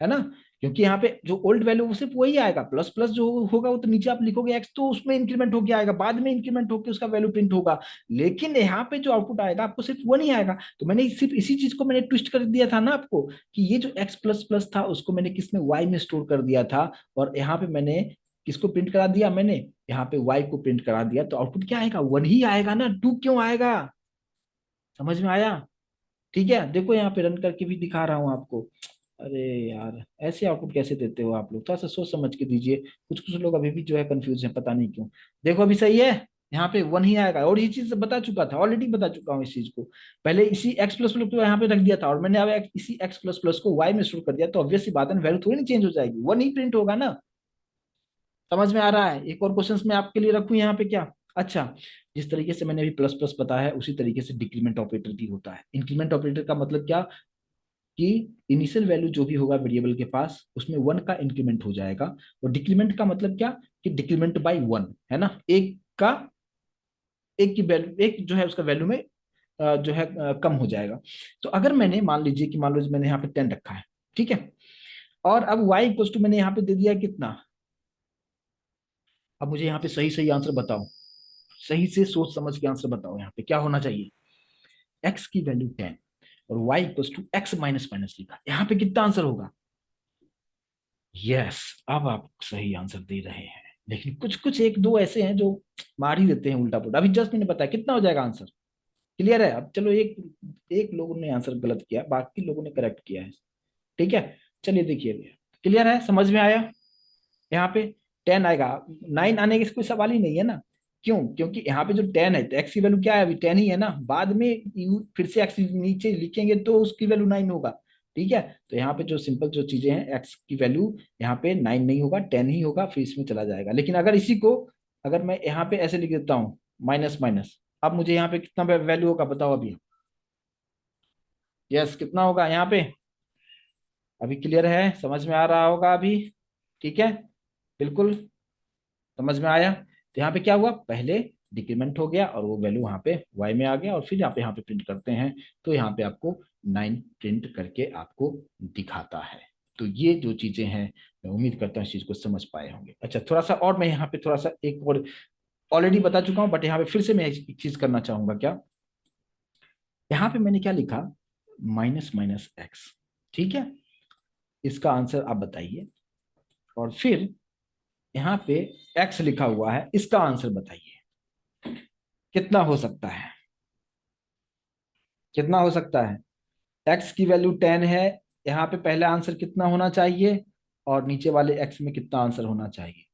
A: है ना। क्योंकि यहाँ पे जो ओल्ड वैल्यू वो सिर्फ वही आएगा, प्लस प्लस जो होगा वो तो नीचे आप लिखोगे एक्स, तो उसमें इंक्रीमेंट होके आएगा, बाद में इंक्रीमेंट होके उसका वैल्यू प्रिंट होगा। लेकिन यहाँ पे जो आउटपुट आएगा आपको सिर्फ 1 ही आएगा। तो मैंने सिर्फ इसी चीज को मैंने ट्विस्ट कर दिया था ना आपको, कि ये जो एक्स प्लस प्लस था उसको मैंने किस में, वाई में स्टोर कर दिया था, और यहाँ पे मैंने किसको प्रिंट करा दिया मैंने, यहाँ पे y को प्रिंट करा दिया, तो आउटपुट क्या आएगा, 1 ही आएगा ना, 2 क्यों आएगा? समझ में आया? ठीक है, देखो यहाँ पे रन करके भी दिखा रहा हूँ आपको। अरे यार, ऐसे आउटपुट कैसे देते हो आप लोग, थोड़ा सा सोच समझ के दीजिए। कुछ कुछ लोग अभी भी जो है कंफ्यूज है, पता नहीं क्यों। देखो अभी सही है, यहाँ पे 1 ही आएगा, और ये चीज बता चुका था, ऑलरेडी बता चुका हूँ इस चीज को। पहले इसी x प्लस प्लस को यहाँ पे रख दिया था, और मैंने अब इसी x प्लस प्लस को y में शुरू कर दिया, तो ऑब्वियस सी बात है, वैल्यू थोड़ी नहीं चेंज हो जाएगी, 1 ही प्रिंट होगा ना। समझ में आ रहा है? एक और क्वेश्चन मैं आपके लिए रखूं यहाँ पे क्या? अच्छा, जिस तरीके से मैंने अभी प्लस प्लस बताया है, उसी तरीके से डिक्रीमेंट ऑपरेटर भी होता है। इंक्रीमेंट ऑपरेटर का मतलब क्या, कि इनिशियल वैल्यू जो भी होगा वेरिएबल के पास, उसमें 1 का इंक्रीमेंट हो जाएगा। और डिक्रीमेंट का मतलब क्या, कि डिक्रीमेंट बाय 1, है ना, एक का, एक की वैल्यू, एक जो है उसका वैल्यू में जो है कम हो जाएगा। तो अगर मैंने मान लीजिए कि मान लो मैंने यहाँ पे 10 रखा है, ठीक है, और अब y इक्वल टू मैंने यहाँ पे दे दिया कितना। अब मुझे यहाँ पे सही सही आंसर बताओ, सही से सोच समझ के आंसर बताओ, यहाँ पे क्या होना चाहिए, x की वैल्यू 10 और y equal to X minus minus लिखा, यहाँ पे कितना आंसर होगा? यस, अब आप सही आंसर दे रहे हैं, लेकिन कुछ कुछ एक दो ऐसे हैं जो मार ही देते हैं उल्टा पुल्टा। अभी जस्ट मैंने बताया कितना हो जाएगा आंसर, क्लियर है? अब चलो, एक एक लोगों ने आंसर गलत किया, बाकी लोगों ने करेक्ट किया है, ठीक है। चलिए देखिए भैया, क्लियर है, समझ में आया? यहाँ पे 10 आएगा, 9 आने का कोई सवाल ही नहीं है ना। क्यों? क्योंकि यहाँ पे जो 10 है, तो एक्स की वैल्यू क्या है, अभी 10 ही है ना, बाद में फिर से एक्स नीचे लिखेंगे तो उसकी वैल्यू 9 होगा, ठीक है। तो यहाँ पे जो सिंपल जो चीजें हैं, एक्स की वैल्यू यहाँ पे 9 नहीं होगा, 10 ही होगा, फिर इसमें चला जाएगा। लेकिन अगर इसी को, अगर मैं यहाँ पे ऐसे लिख देता हूँ, माइनस माइनस, अब मुझे यहाँ पे कितना वैल्यू होगा बताओ अभी? यस, कितना होगा यहाँ पे? अभी क्लियर है, समझ में आ रहा होगा अभी? ठीक है, बिल्कुल समझ में आया। तो यहाँ पे क्या हुआ, पहले डिक्रीमेंट हो गया और वो वैल्यू वहां पे y में आ गया, और फिर यहाँ पे प्रिंट करते हैं, तो यहाँ पे आपको 9 प्रिंट करके आपको दिखाता है। तो ये जो चीजें हैं, मैं उम्मीद करता हूँ इस चीज को समझ पाए होंगे। अच्छा, थोड़ा सा और मैं यहाँ पे थोड़ा सा एक और, ऑलरेडी बता चुका हूँ, बट यहाँ पे फिर से मैं एक चीज करना चाहूंगा क्या। यहाँ पे मैंने क्या लिखा, माइनस माइनस एक्स, ठीक है, इसका आंसर आप बताइए। और फिर यहाँ पे एक्स लिखा हुआ है, इसका आंसर बताइए कितना हो सकता है, कितना हो सकता है। एक्स की वैल्यू 10 है, यहाँ पे पहला आंसर कितना होना चाहिए, और नीचे वाले एक्स में कितना आंसर होना चाहिए,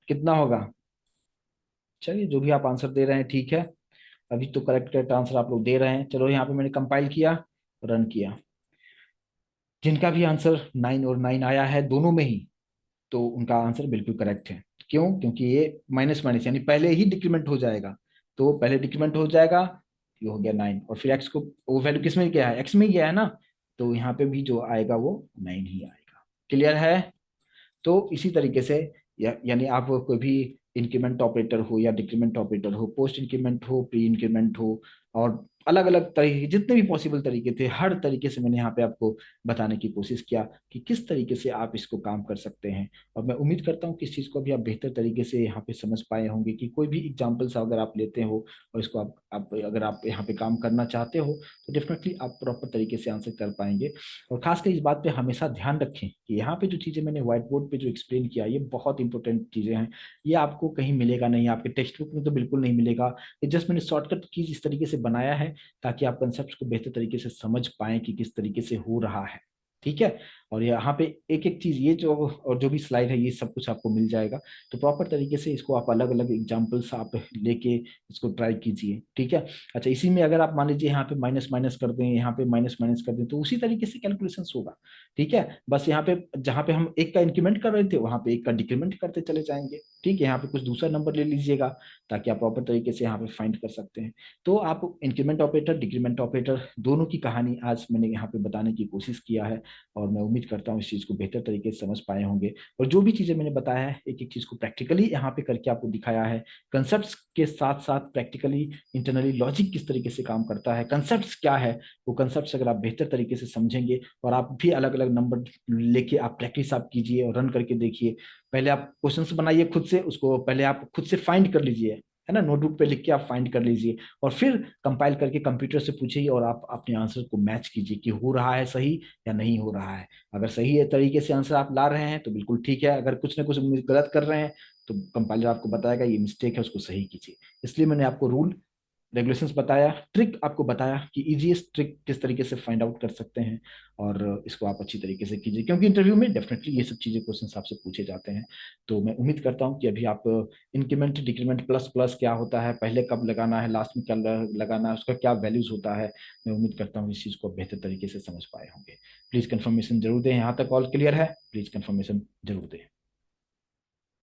A: कितना होगा? चलिए, जो भी आप आंसर दे रहे हैं ठीक है, अभी तो करेक्ट करेक्ट आंसर आप लोग दे रहे हैं। चलो, यहाँ पे मैंने कंपाइल किया, रन किया, जिनका भी आंसर 9 और 9 आया है दोनों में ही, तो उनका आंसर बिल्कुल करेक्ट है। क्यों? क्योंकि ये माइनस माइनस यानी पहले ही डिक्रीमेंट हो जाएगा, तो पहले डिक्रीमेंट हो जाएगा, ये हो गया 9, और फिर एक्स को, वो वैल्यू किस में गया है, एक्स में ही गया है ना, तो यहाँ पे भी जो आएगा वो 9 ही आएगा। क्लियर है? तो इसी तरीके से यानी आप कोई भी इंक्रीमेंट ऑपरेटर हो या डिक्रीमेंट ऑपरेटर हो, पोस्ट इंक्रीमेंट हो, प्री इंक्रीमेंट हो, और अलग अलग तरीके, जितने भी पॉसिबल तरीके थे, हर तरीके से मैंने यहाँ पे आपको बताने की कोशिश किया कि किस तरीके से आप इसको काम कर सकते हैं। और मैं उम्मीद करता हूँ कि इस चीज़ को भी आप बेहतर तरीके से यहाँ पे समझ पाए होंगे, कि कोई भी एग्जाम्पल्स अगर आप लेते हो और इसको आप अगर आप यहाँ पे काम करना चाहते हो, तो डेफिनेटली आप प्रॉपर तरीके से आंसर कर पाएंगे। और खासकर इस बात पे हमेशा ध्यान रखें कि यहाँ पे जो चीज़ें मैंने व्हाइट बोर्ड पे जो एक्सप्लेन किया, ये बहुत इंपॉर्टेंट चीज़ें हैं। ये आपको कहीं मिलेगा नहीं, आपके टेक्स्ट बुक में तो बिल्कुल नहीं मिलेगा। ये जस्ट मैंने शॉर्टकट की इस तरीके से बनाया है, ताकि आप कंसेप्ट को बेहतर तरीके से समझ पाएं कि किस तरीके से हो रहा है, ठीक है। और यहाँ पे एक एक चीज, ये जो और जो भी स्लाइड है, ये सब कुछ आपको मिल जाएगा। तो प्रॉपर तरीके से इसको आप अलग अलग एग्जांपल्स आप लेके इसको ट्राई कीजिए, ठीक है। अच्छा, इसी में अगर आप मान लीजिए यहाँ पे माइनस माइनस कर दें, यहाँ पे माइनस माइनस कर दें, तो उसी तरीके से कैलकुलेशन होगा, ठीक है। बस यहाँ पे जहाँ पे हम एक का इंक्रीमेंट कर रहे थे, वहां पे एक का डिक्रीमेंट करते चले जाएंगे, ठीक है। यहाँ पे कुछ दूसरा नंबर ले लीजिएगा, ताकि आप प्रॉपर तरीके से यहाँ पे फाइंड कर सकते हैं। तो आप इंक्रीमेंट ऑपरेटर, डिक्रीमेंट ऑपरेटर, दोनों की कहानी आज मैंने यहाँ पे बताने की कोशिश किया है, और मैं उम्मीद करता हूँ इस चीज को बेहतर तरीके से समझ पाए होंगे। और जो भी चीजें मैंने बताया है, एक एक चीज को प्रैक्टिकली यहाँ पे करके आपको दिखाया है, कंसेप्ट के साथ साथ प्रैक्टिकली इंटरनली लॉजिक किस तरीके से काम करता है, कंसेप्ट क्या है, वो कंसेप्ट अगर आप बेहतर तरीके से समझेंगे, और आप भी अलग अलग नंबर लेके आप प्रैक्टिस आप कीजिए और रन करके देखिए। पहले आप क्वेश्चंस बनाइए खुद से, उसको पहले आप खुद से फाइंड कर लीजिए, है ना, नोटबुक पे लिख के आप फाइंड कर लीजिए और फिर कंपाइल करके कंप्यूटर से पूछिए और आप अपने आंसर को मैच कीजिए कि हो रहा है सही या नहीं हो रहा है। अगर सही है तरीके से आंसर आप ला रहे हैं तो बिल्कुल ठीक है, अगर कुछ ना कुछ गलत कर रहे हैं तो कंपाइलर आपको बताएगा ये मिस्टेक है, उसको सही कीजिए। इसलिए मैंने आपको रूल रेगुलेशंस बताया, ट्रिक आपको बताया कि इजीएस्ट ट्रिक किस तरीके से फाइंड आउट कर सकते हैं, और इसको आप अच्छी तरीके से कीजिए क्योंकि इंटरव्यू में डेफिनेटली ये सब चीजें क्वेश्चन आपसे पूछे जाते हैं। तो मैं उम्मीद करता हूँ कि अभी आप इंक्रीमेंट डिक्रीमेंट प्लस प्लस क्या होता है, पहले कब लगाना है, लास्ट में क्या लगाना है, उसका क्या वैल्यूज होता है, मैं उम्मीद करता हूँ इस चीज को बेहतर तरीके से समझ पाए होंगे। प्लीज कंफर्मेशन जरूर दें। यहाँ तक ऑल क्लियर है? प्लीज कंफर्मेशन जरूर दें।